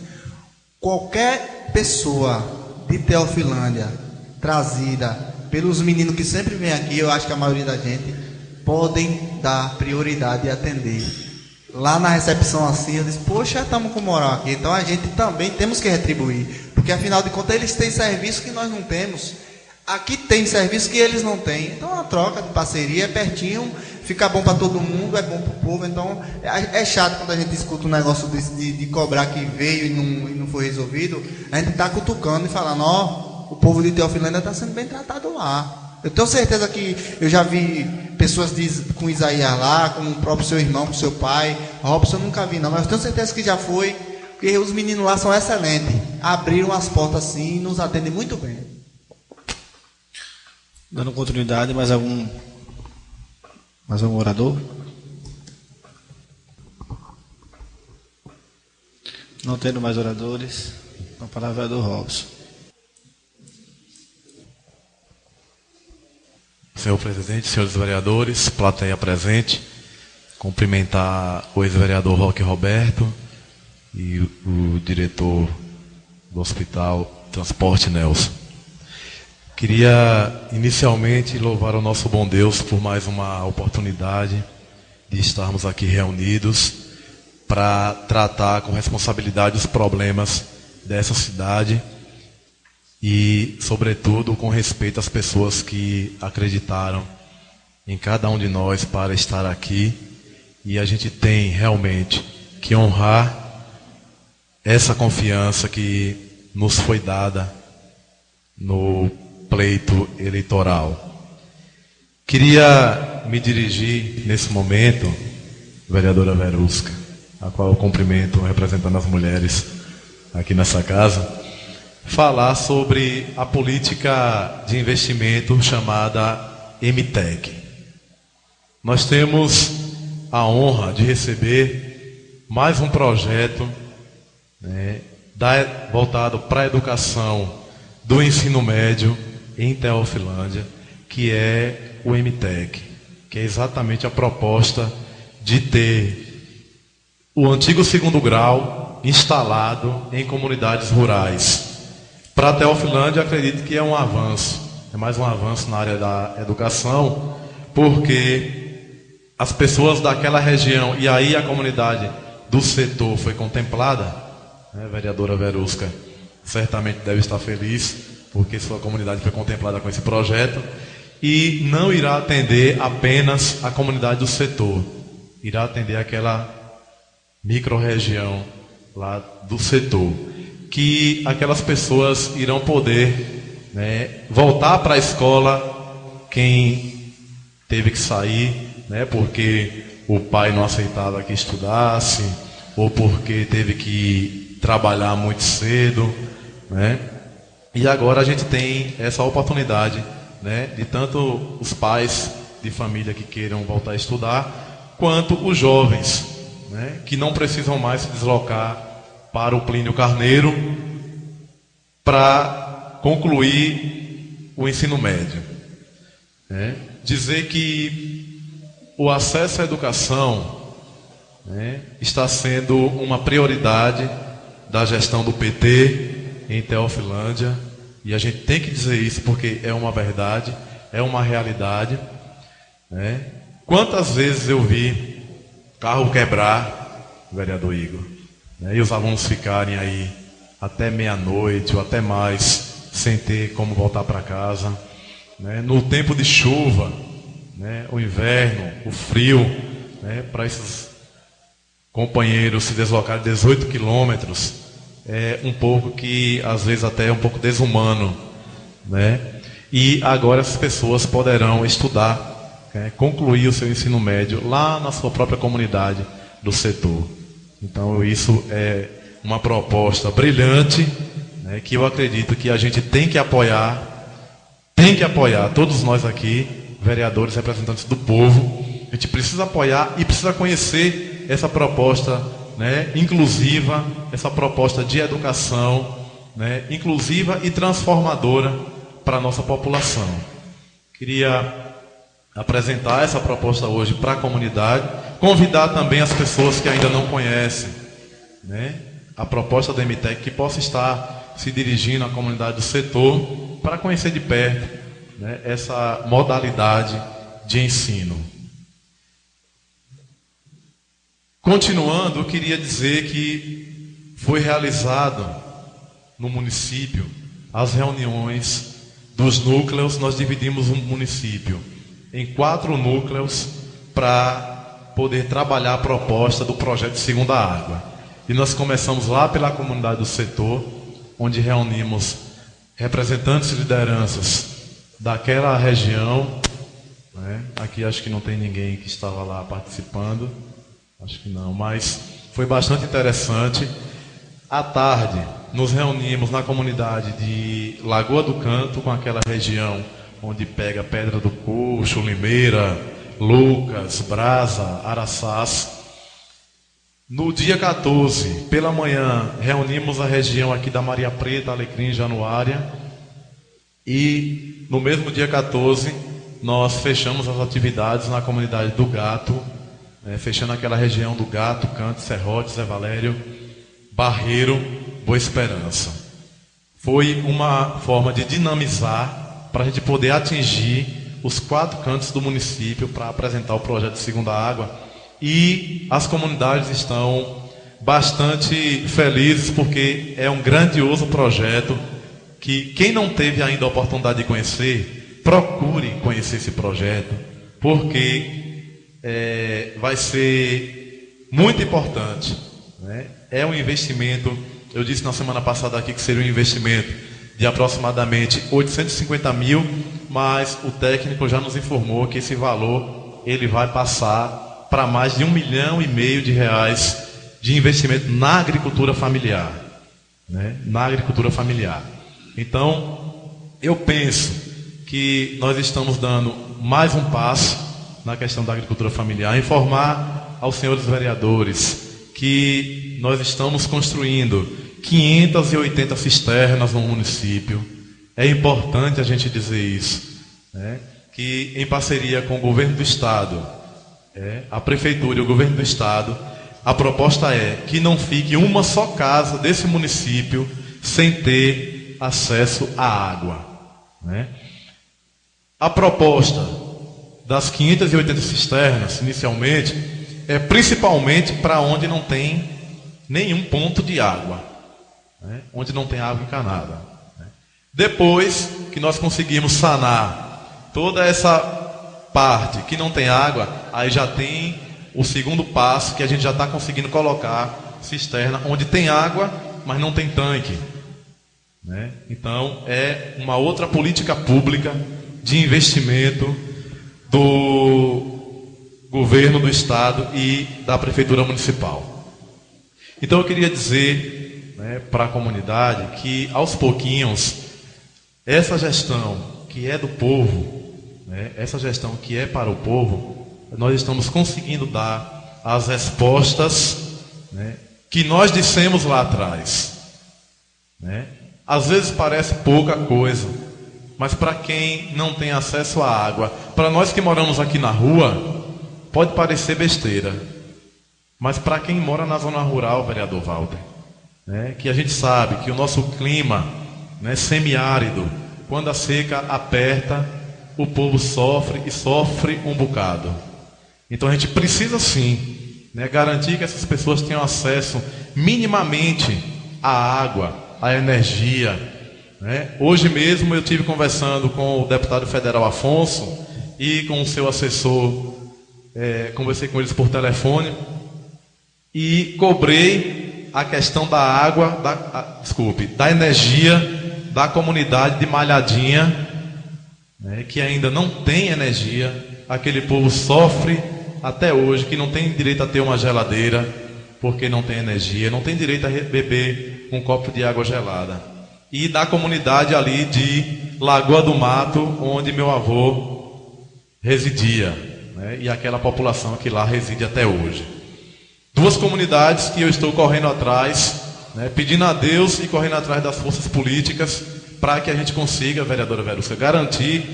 qualquer pessoa de Teofilândia trazida pelos meninos que sempre vêm aqui, eu acho que a maioria da gente, podem dar prioridade e atender. Lá na recepção assim, eu disse, poxa, estamos com moral aqui, então a gente também temos que retribuir, porque afinal de contas eles têm serviço que nós não temos. Aqui tem serviço que eles não têm. Então a troca de parceria é pertinho, fica bom para todo mundo, é bom para o povo. Então é chato quando a gente escuta um negócio desse de cobrar que veio e não foi resolvido. A gente está cutucando e falando, o povo de Teofilândia está sendo bem tratado lá. Eu tenho certeza que eu já vi pessoas com Isaías lá, com o próprio seu irmão, com seu pai. Robson eu nunca vi não, mas eu tenho certeza que já foi, porque os meninos lá são excelentes. Abriram as portas assim e nos atendem muito bem. Dando continuidade, mais algum Mais um orador? Não tendo mais oradores, a palavra é do Robson. Senhor presidente, senhores vereadores, plateia presente, cumprimentar o ex-vereador Roque Roberto e o diretor do Hospital Transporte Nelson. Queria inicialmente louvar o nosso bom Deus por mais uma oportunidade de estarmos aqui reunidos para tratar com responsabilidade os problemas dessa cidade e, sobretudo, com respeito às pessoas que acreditaram em cada um de nós para estar aqui. E a gente tem realmente que honrar essa confiança que nos foi dada no pleito eleitoral. Queria me dirigir nesse momento, vereadora Verusca, a qual eu cumprimento representando as mulheres aqui nessa casa, falar sobre a política de investimento chamada MTEC. Nós temos a honra de receber mais um projeto, né, voltado para a educação do ensino médio em Teofilândia, que é o MTEC, que é exatamente a proposta de ter o antigo segundo grau instalado em comunidades rurais. Para a Teofilândia, acredito que é um avanço, é mais um avanço na área da educação, porque as pessoas daquela região, e aí a comunidade do setor foi contemplada, né, vereadora Verusca certamente deve estar feliz, porque sua comunidade foi contemplada com esse projeto, e não irá atender apenas a comunidade do setor, irá atender aquela micro-região lá do setor, que aquelas pessoas irão poder, né, voltar para a escola, quem teve que sair, né, porque o pai não aceitava que estudasse, ou porque teve que trabalhar muito cedo, né? E agora a gente tem essa oportunidade, né, de tanto os pais de família que queiram voltar a estudar, quanto os jovens, né, que não precisam mais se deslocar para o Plínio Carneiro para concluir o ensino médio. Né? Dizer que o acesso à educação, né, está sendo uma prioridade da gestão do PT em Teofilândia, e a gente tem que dizer isso porque é uma verdade, é uma realidade. Né? Quantas vezes eu vi carro quebrar, vereador Igor, né, e os alunos ficarem aí até meia-noite ou até mais, sem ter como voltar para casa. Né? No tempo de chuva, né, o inverno, o frio, né, para esses companheiros se deslocarem 18 quilômetros, é um pouco que, às vezes, até é um pouco desumano. Né? E agora essas pessoas poderão estudar, né, concluir o seu ensino médio lá na sua própria comunidade do setor. Então, isso é uma proposta brilhante, né, que eu acredito que a gente tem que apoiar, todos nós aqui, vereadores, representantes do povo, a gente precisa apoiar e precisa conhecer essa proposta, né, inclusiva, essa proposta de educação, né, inclusiva e transformadora para a nossa população. Queria apresentar essa proposta hoje para a comunidade, convidar também as pessoas que ainda não conhecem, né, a proposta da MTEC, que possa estar se dirigindo à comunidade do setor para conhecer de perto, né, essa modalidade de ensino. Continuando, eu queria dizer que foi realizado no município as reuniões dos núcleos. Nós dividimos o município em 4 núcleos para poder trabalhar a proposta do projeto de Segunda Água. E nós começamos lá pela comunidade do setor, onde reunimos representantes e lideranças daquela região. Né? Aqui acho que não tem ninguém que estava lá participando, acho que não, mas foi bastante interessante. À tarde, nos reunimos na comunidade de Lagoa do Canto, com aquela região onde pega Pedra do Coxo, Limeira, Lucas, Brasa, Araçás. No dia 14, pela manhã, reunimos a região aqui da Maria Preta, Alecrim, Januária. E no mesmo dia 14, nós fechamos as atividades na comunidade do Gato, fechando aquela região do Gato, Canto, Serrote, Zé Valério, Barreiro, Boa Esperança. Foi uma forma de dinamizar para a gente poder atingir os 4 cantos do município para apresentar o projeto de Segunda Água. E as comunidades estão bastante felizes porque é um grandioso projeto que quem não teve ainda a oportunidade de conhecer, procure conhecer esse projeto, porque vai ser muito importante, né? É um investimento, eu disse na semana passada aqui que seria um investimento de aproximadamente 850 mil, mas o técnico já nos informou que esse valor ele vai passar para mais de R$1,5 milhão de reais de investimento na agricultura familiar, né? Na agricultura familiar. Então, eu penso que nós estamos dando mais um passo na questão da agricultura familiar, informar aos senhores vereadores que nós estamos construindo 580 cisternas no município. É importante a gente dizer isso, né? Que em parceria com o governo do estado, a prefeitura e o governo do estado, a proposta é que não fique uma só casa desse município sem ter acesso à água, né? A proposta das 580 cisternas, inicialmente, é principalmente para onde não tem nenhum ponto de água, né? Onde não tem água encanada, né? Depois que nós conseguimos sanar toda essa parte que não tem água, aí já tem o segundo passo, que a gente já está conseguindo colocar cisterna onde tem água, mas não tem tanque, né? Então é uma outra política pública de investimento do governo do estado e da prefeitura municipal. Então eu queria dizer, né, para a comunidade que aos pouquinhos essa gestão que é do povo, né, essa gestão que é para o povo, nós estamos conseguindo dar as respostas, né, que nós dissemos lá atrás, né? Às vezes parece pouca coisa, mas para quem não tem acesso à água, para nós que moramos aqui na rua, pode parecer besteira, mas para quem mora na zona rural, vereador Walter, né, que a gente sabe que o nosso clima, né, semiárido, quando a seca aperta, o povo sofre e sofre um bocado. Então a gente precisa sim, né, garantir que essas pessoas tenham acesso minimamente à água, à energia, né? Hoje mesmo eu estive conversando com o deputado federal Afonso e com o seu assessor, conversei com eles por telefone e cobrei a questão da água, da energia da comunidade de Malhadinha, né, que ainda não tem energia. Aquele povo sofre até hoje, que não tem direito a ter uma geladeira, porque não tem energia, não tem direito a beber um copo de água gelada. E da comunidade ali de Lagoa do Mato, onde meu avô residia, né, e aquela população que lá reside até hoje. 2 comunidades que eu estou correndo atrás, né, pedindo a Deus e correndo atrás das forças políticas, para que a gente consiga, vereadora Verusca, garantir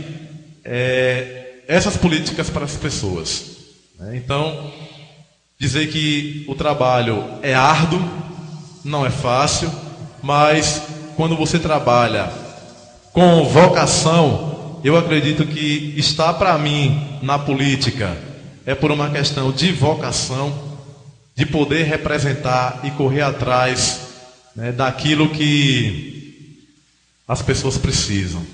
essas políticas para as pessoas, né? Então, dizer que o trabalho é árduo, não é fácil, mas quando você trabalha com vocação, eu acredito que está para mim na política é por uma questão de vocação, de poder representar e correr atrás, né, daquilo que as pessoas precisam,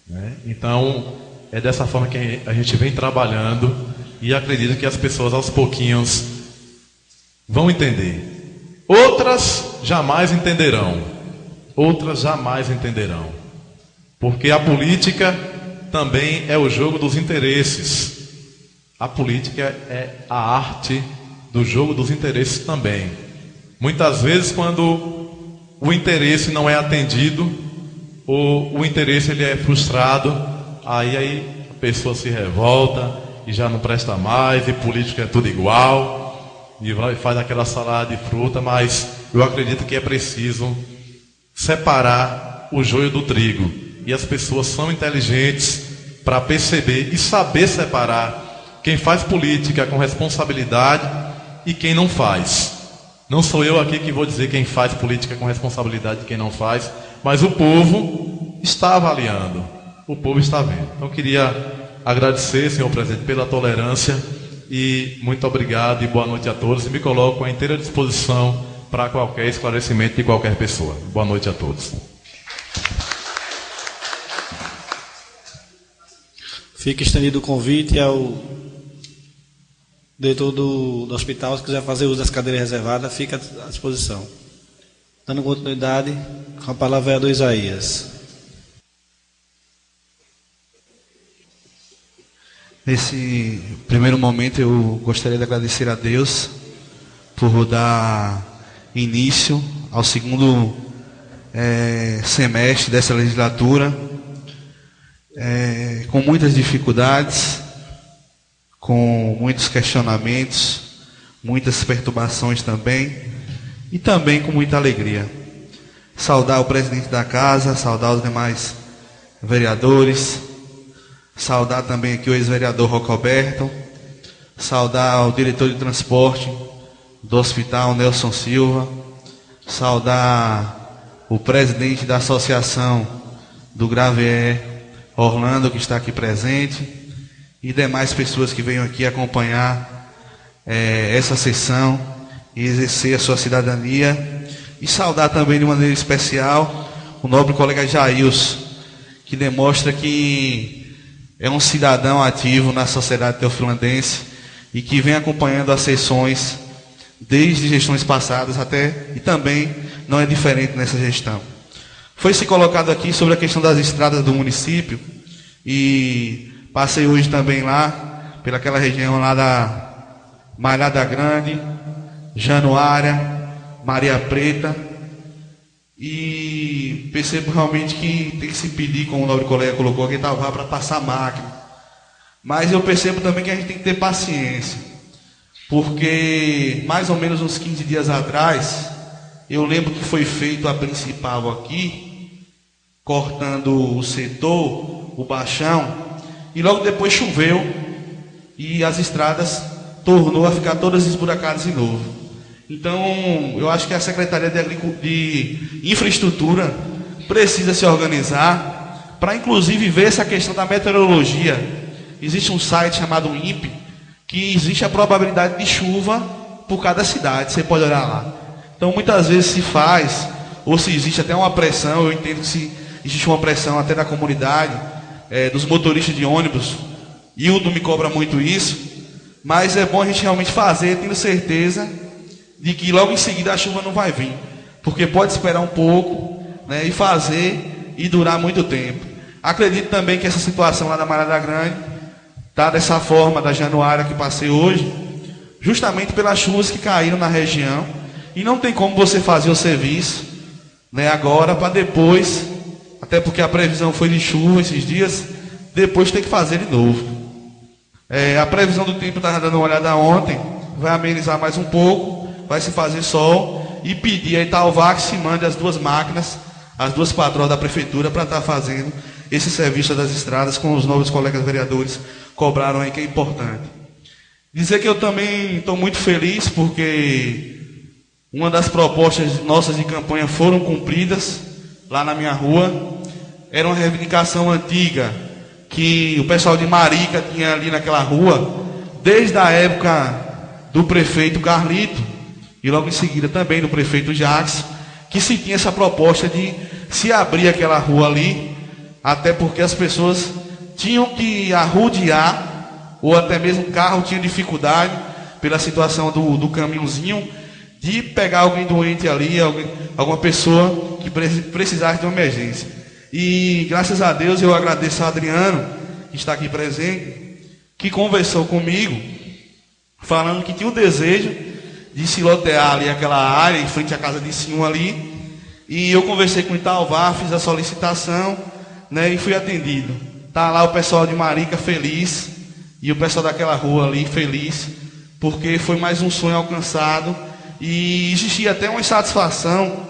né? Então é dessa forma que a gente vem trabalhando e acredito que as pessoas aos pouquinhos vão entender. Outras jamais entenderão, porque a política também é o jogo dos interesses. A política é a arte do jogo dos interesses também. Muitas vezes, quando o interesse não é atendido, ou o interesse ele é frustrado, aí a pessoa se revolta e já não presta mais, e político é tudo igual, e faz aquela salada de fruta, mas eu acredito que é preciso separar o joio do trigo. E as pessoas são inteligentes para perceber e saber separar quem faz política com responsabilidade e quem não faz. Não sou eu aqui que vou dizer quem faz política com responsabilidade e quem não faz, mas o povo está avaliando, o povo está vendo. Então eu queria agradecer, senhor presidente, pela tolerância e muito obrigado e boa noite a todos. E me coloco à inteira disposição para qualquer esclarecimento de qualquer pessoa. Boa noite a todos. Fica estendido o convite ao diretor do hospital, se quiser fazer uso das cadeiras reservadas, fica à disposição. Dando continuidade, com a palavra é do Isaías. Nesse primeiro momento eu gostaria de agradecer a Deus por dar início ao segundo semestre dessa legislatura, com muitas dificuldades, com muitos questionamentos, muitas perturbações também, e também com muita alegria. Saudar o presidente da casa, saudar os demais vereadores, saudar também aqui o ex-vereador Rocoberto, saudar o diretor de transporte do hospital, Nelson Silva, saudar o presidente da associação do Gravier, Orlando, que está aqui presente, e demais pessoas que venham aqui acompanhar essa sessão e exercer a sua cidadania. E saudar também de maneira especial o nobre colega Jailson, que demonstra que é um cidadão ativo na sociedade teofilandense e que vem acompanhando as sessões desde gestões passadas até, e também não é diferente nessa gestão. Foi-se colocado aqui sobre a questão das estradas do município, e passei hoje também lá, pelaquela região lá da Malhada Grande, Januária, Maria Preta, e percebo realmente que tem que se pedir, como o nobre colega colocou aqui, para passar máquina. Mas eu percebo também que a gente tem que ter paciência, porque mais ou menos uns 15 dias atrás, eu lembro que foi feito a principal aqui, cortando o setor, o baixão, e logo depois choveu e as estradas tornou a ficar todas esburacadas de novo. Então, eu acho que a Secretaria de Infraestrutura precisa se organizar para, inclusive, ver essa questão da meteorologia. Existe um site chamado INPE, que existe a probabilidade de chuva por cada cidade, você pode olhar lá. Então, muitas vezes se faz, ou se existe até uma pressão, eu entendo que se existe uma pressão até da comunidade, dos motoristas de ônibus, e o me cobra muito isso, mas é bom a gente realmente fazer, tendo certeza de que logo em seguida a chuva não vai vir, porque pode esperar um pouco, né, e fazer e durar muito tempo. Acredito também que essa situação lá da Malhada Grande está dessa forma, da Januária que passei hoje, justamente pelas chuvas que caíram na região, e não tem como você fazer o serviço, né, agora para depois, até porque a previsão foi de chuva esses dias, depois tem que fazer de novo. A previsão do tempo, estava dando uma olhada ontem, vai amenizar mais um pouco, vai se fazer sol, e pedir a Italvar que se mande as duas máquinas, as duas patroas da prefeitura, para estar fazendo esse serviço das estradas, como os novos colegas vereadores cobraram aí, que é importante. Dizer que eu também estou muito feliz, porque uma das propostas nossas de campanha foram cumpridas lá na minha rua. Era uma reivindicação antiga que o pessoal de Marica tinha ali naquela rua, desde a época do prefeito Carlito, e logo em seguida também do prefeito Jacques, que se tinha essa proposta de se abrir aquela rua ali, até porque as pessoas tinham que arrodear, ou até mesmo o carro tinha dificuldade, pela situação do caminhozinho, de pegar alguém doente ali, alguma pessoa que precisasse de uma emergência. E graças a Deus eu agradeço a Adriano, que está aqui presente, que conversou comigo, falando que tinha o desejo de se lotear ali aquela área, em frente à casa de cima ali. E eu conversei com o Italvar, fiz a solicitação, né, e fui atendido. Está lá o pessoal de Marica feliz, E o pessoal daquela rua ali feliz, porque foi mais um sonho alcançado. E existia até uma insatisfação,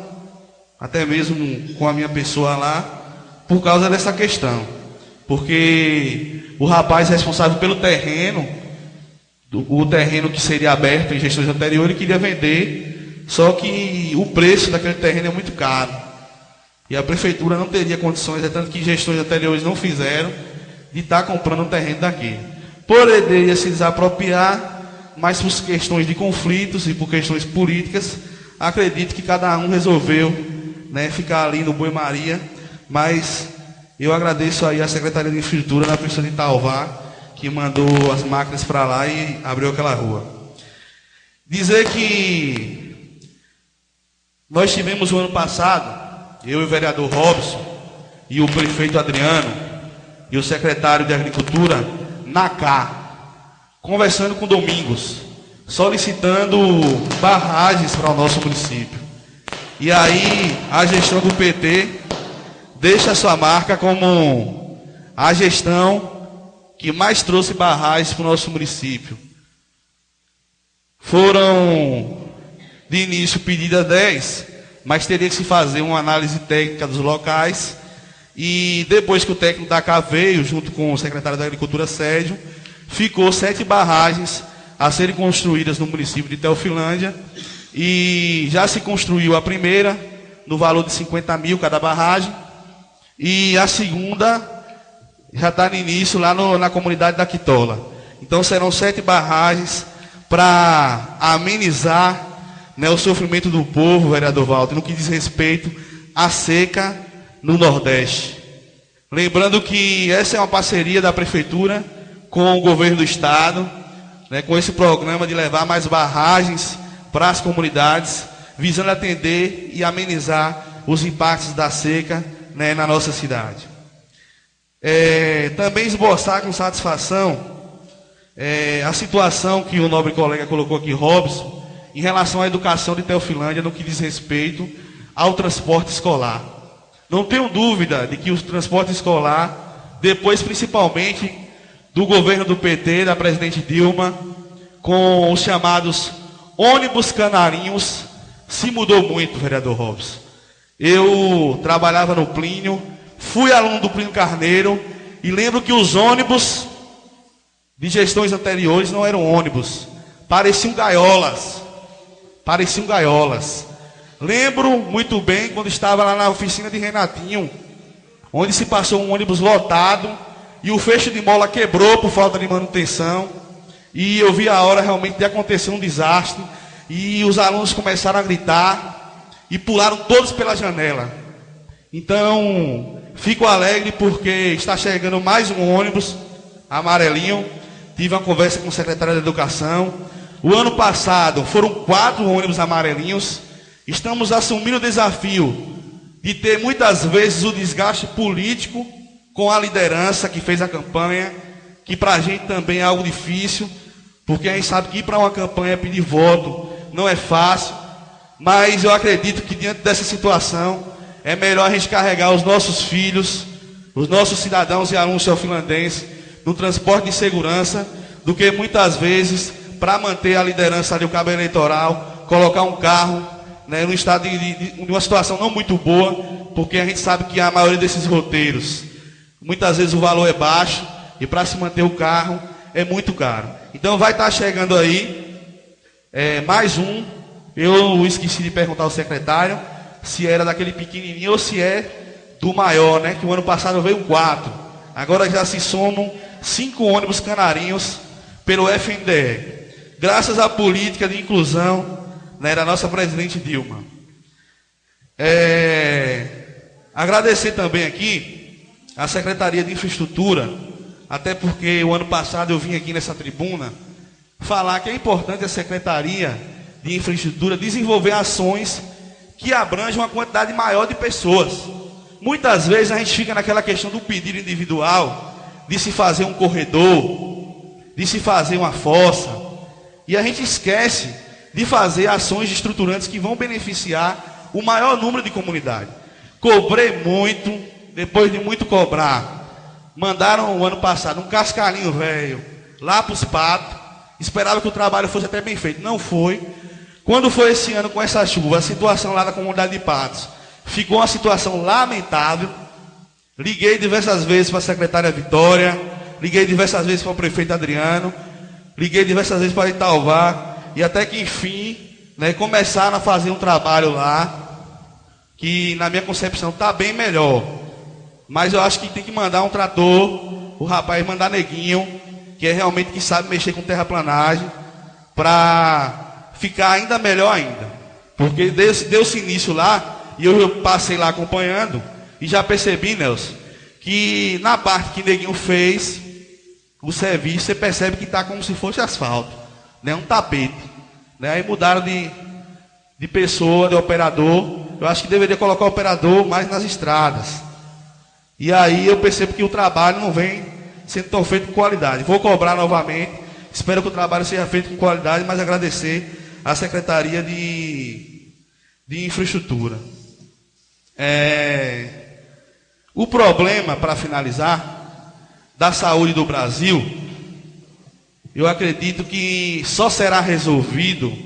até mesmo com a minha pessoa lá, por causa dessa questão. Porque o rapaz responsável pelo terreno, o terreno que seria aberto em gestões anteriores, ele queria vender, só que o preço daquele terreno é muito caro. E a prefeitura não teria condições, é tanto que gestões anteriores não fizeram, de estar comprando um terreno daquele. Poderia se desapropriar, mas por questões de conflitos e por questões políticas, acredito que cada um resolveu, né, ficar ali no Boi-Maria. Mas eu agradeço aí a Secretaria de Infraestrutura, na pessoa de Itaúva, que mandou as máquinas para lá e abriu aquela rua. Dizer que nós tivemos o ano passado, eu e o vereador Robson, e o prefeito Adriano, e o secretário de Agricultura, na CA, conversando com Domingos, solicitando barragens para o nosso município. E aí a gestão do PT deixa a sua marca como a gestão que mais trouxe barragens para o nosso município. Foram de início pedidas 10, mas teria que se fazer uma análise técnica dos locais. E depois que o técnico da CA veio, junto com o secretário da Agricultura, Sérgio, ficou 7 barragens a serem construídas no município de Teofilândia. E já se construiu a primeira, no valor de 50 mil cada barragem. E a segunda já está no início lá na comunidade da Quitola. Então serão 7 barragens para amenizar, né, o sofrimento do povo, vereador Walter, no que diz respeito à seca no Nordeste. Lembrando que essa é uma parceria da Prefeitura com o governo do Estado, né, com esse programa de levar mais barragens para as comunidades, visando atender e amenizar os impactos da seca, né, na nossa cidade. Também esboçar com satisfação a situação que o nobre colega colocou aqui, Robson, em relação à educação de Teofilândia no que diz respeito ao transporte escolar. Não tenho dúvida de que o transporte escolar, depois principalmente do governo do PT, da presidente Dilma, com os chamados ônibus canarinhos, se mudou muito, vereador Robson. Eu trabalhava no Plínio, fui aluno do Plínio Carneiro, e lembro que os ônibus de gestões anteriores não eram ônibus, pareciam gaiolas. Pareciam gaiolas. Lembro muito bem quando estava lá na oficina de Renatinho, onde se passou um ônibus lotado e o fecho de mola quebrou por falta de manutenção. E eu vi a hora realmente de acontecer um desastre. E os alunos começaram a gritar e pularam todos pela janela. Então, fico alegre porque está chegando mais um ônibus amarelinho. Tive uma conversa com o secretário da Educação. O ano passado foram 4 ônibus amarelinhos. Estamos assumindo o desafio de ter muitas vezes o desgaste político com a liderança que fez a campanha, que para a gente também é algo difícil, porque a gente sabe que ir para uma campanha pedir voto não é fácil, mas eu acredito que diante dessa situação é melhor a gente carregar os nossos filhos, os nossos cidadãos e alunos teofilandenses no transporte de segurança, do que muitas vezes, para manter a liderança ali, o cabo eleitoral, colocar um carro, né, no estado de uma situação não muito boa, porque a gente sabe que a maioria desses roteiros, muitas vezes o valor é baixo, e para se manter o carro é muito caro. Então vai estar chegando aí mais um. Eu esqueci de perguntar ao secretário se era daquele pequenininho ou se é do maior, né, que o ano passado veio 4. Agora já se somam 5 ônibus canarinhos pelo FNDE. Graças à política de inclusão, né, da nossa presidente Dilma. Agradecer também aqui a Secretaria de Infraestrutura, até porque o ano passado eu vim aqui nessa tribuna falar que é importante a Secretaria de Infraestrutura desenvolver ações que abranjam uma quantidade maior de pessoas. Muitas vezes a gente fica naquela questão do pedido individual, de se fazer um corredor, de se fazer uma fossa, e a gente esquece de fazer ações estruturantes que vão beneficiar o maior número de comunidades. Cobrei muito, depois de muito cobrar, mandaram o ano passado um cascalhinho velho lá para os patos, esperava que o trabalho fosse até bem feito. Não foi. Quando foi esse ano com essa chuva, a situação lá da comunidade de Patos ficou uma situação lamentável. Liguei diversas vezes para a secretária Vitória, liguei diversas vezes para o prefeito Adriano, liguei diversas vezes para Itaúvá, e até que enfim, né, começaram a fazer um trabalho lá, que na minha concepção está bem melhor. Mas eu acho que tem que mandar um trator, o rapaz mandar neguinho, que é realmente que sabe mexer com terraplanagem, para ficar ainda melhor ainda. Porque deu-se início lá, e eu passei lá acompanhando, e já percebi, Nelson, que na parte que neguinho fez, o serviço, você percebe que está como se fosse asfalto, né, um tapete. Né? Aí mudaram de pessoa, de operador. Eu acho que deveria colocar o operador mais nas estradas. E aí eu percebo que o trabalho não vem sendo tão feito com qualidade. Vou cobrar novamente. Espero que o trabalho seja feito com qualidade, mas agradecer à Secretaria de Infraestrutura. O problema, para finalizar, da saúde do Brasil, eu acredito que só será resolvido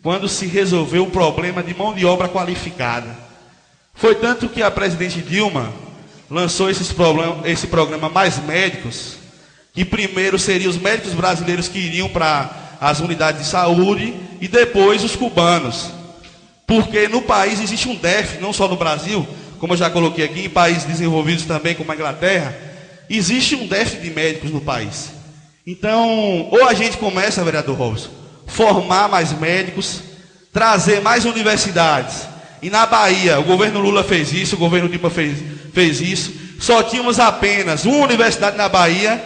quando se resolver o problema de mão de obra qualificada. Foi tanto que a presidente Dilma lançou esse programa Mais Médicos, que primeiro seriam os médicos brasileiros que iriam para as unidades de saúde e depois os cubanos. Porque no país existe um déficit, não só no Brasil, como eu já coloquei aqui, em países desenvolvidos também, como a Inglaterra, existe um déficit de médicos no país. Então, ou a gente começa, vereador Robson, formar mais médicos, trazer mais universidades. E na Bahia, o governo Lula fez isso, o governo Dilma fez isso. Só tínhamos apenas uma universidade na Bahia,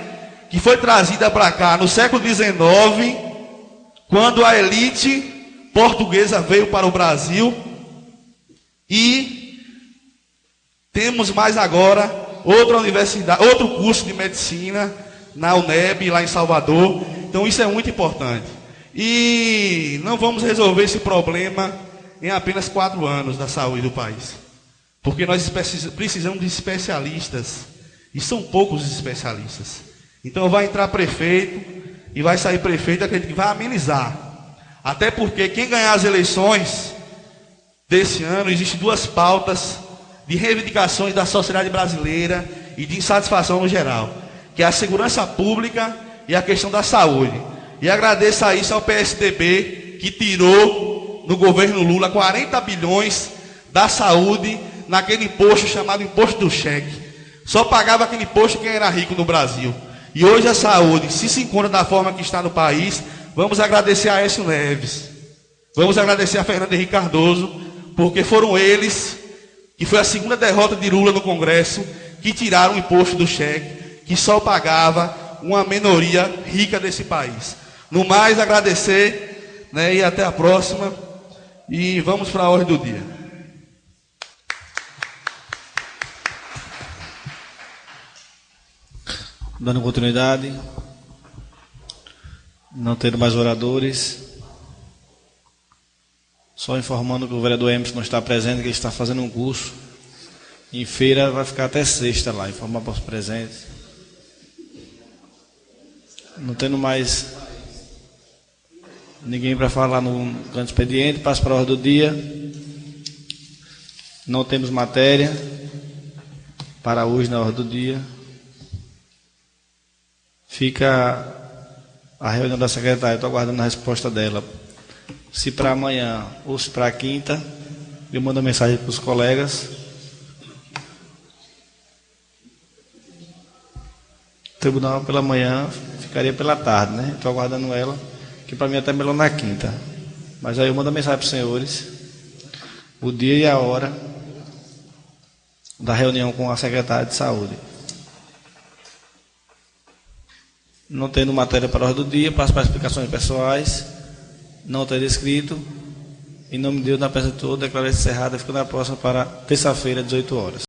que foi trazida para cá no século XIX, quando a elite portuguesa veio para o Brasil. E temos mais agora outra universidade, outro curso de medicina na UNEB, lá em Salvador. Então isso é muito importante. E não vamos resolver esse problema em apenas 4 anos da saúde do país. Porque nós precisamos de especialistas. E são poucos especialistas. Então vai entrar prefeito e vai sair prefeito, acredito que vai amenizar. Até porque quem ganhar as eleições desse ano, existem 2 pautas de reivindicações da sociedade brasileira e de insatisfação no geral, que é a segurança pública e a questão da saúde. E agradeço a isso ao PSDB, que tirou no governo Lula 40 bilhões da saúde naquele imposto chamado imposto do cheque. Só pagava aquele imposto quem era rico no Brasil. E hoje a saúde, se encontra da forma que está no país, vamos agradecer a Aécio Neves. Vamos agradecer a Fernando Henrique Cardoso, porque foram eles, que foi a segunda derrota de Lula no Congresso, que tiraram o imposto do cheque, que só pagava uma minoria rica desse país. No mais, agradecer, né, e até a próxima. E vamos para a ordem do dia. Dando continuidade. Não tendo mais oradores. Só informando que o vereador Emerson não está presente, que ele está fazendo um curso. Em feira vai ficar até sexta lá, informar para os presentes. Não tendo mais ninguém para falar no canto expediente, passo para a ordem do dia. Não temos matéria para hoje na ordem do dia. Fica a reunião da secretária, estou aguardando a resposta dela. Se para amanhã ou se para quinta, eu mando mensagem para os colegas. O tribunal pela manhã ficaria pela tarde, né? Estou aguardando ela, que para mim é até melhor na quinta. Mas aí eu mando mensagem para os senhores, o dia e a hora da reunião com a secretária de saúde. Não tendo matéria para a ordem do dia, passo para explicações pessoais. Não ter escrito. Em nome de Deus, na presença de todos, declaro encerrada. Fico na próxima para terça-feira, 18 horas.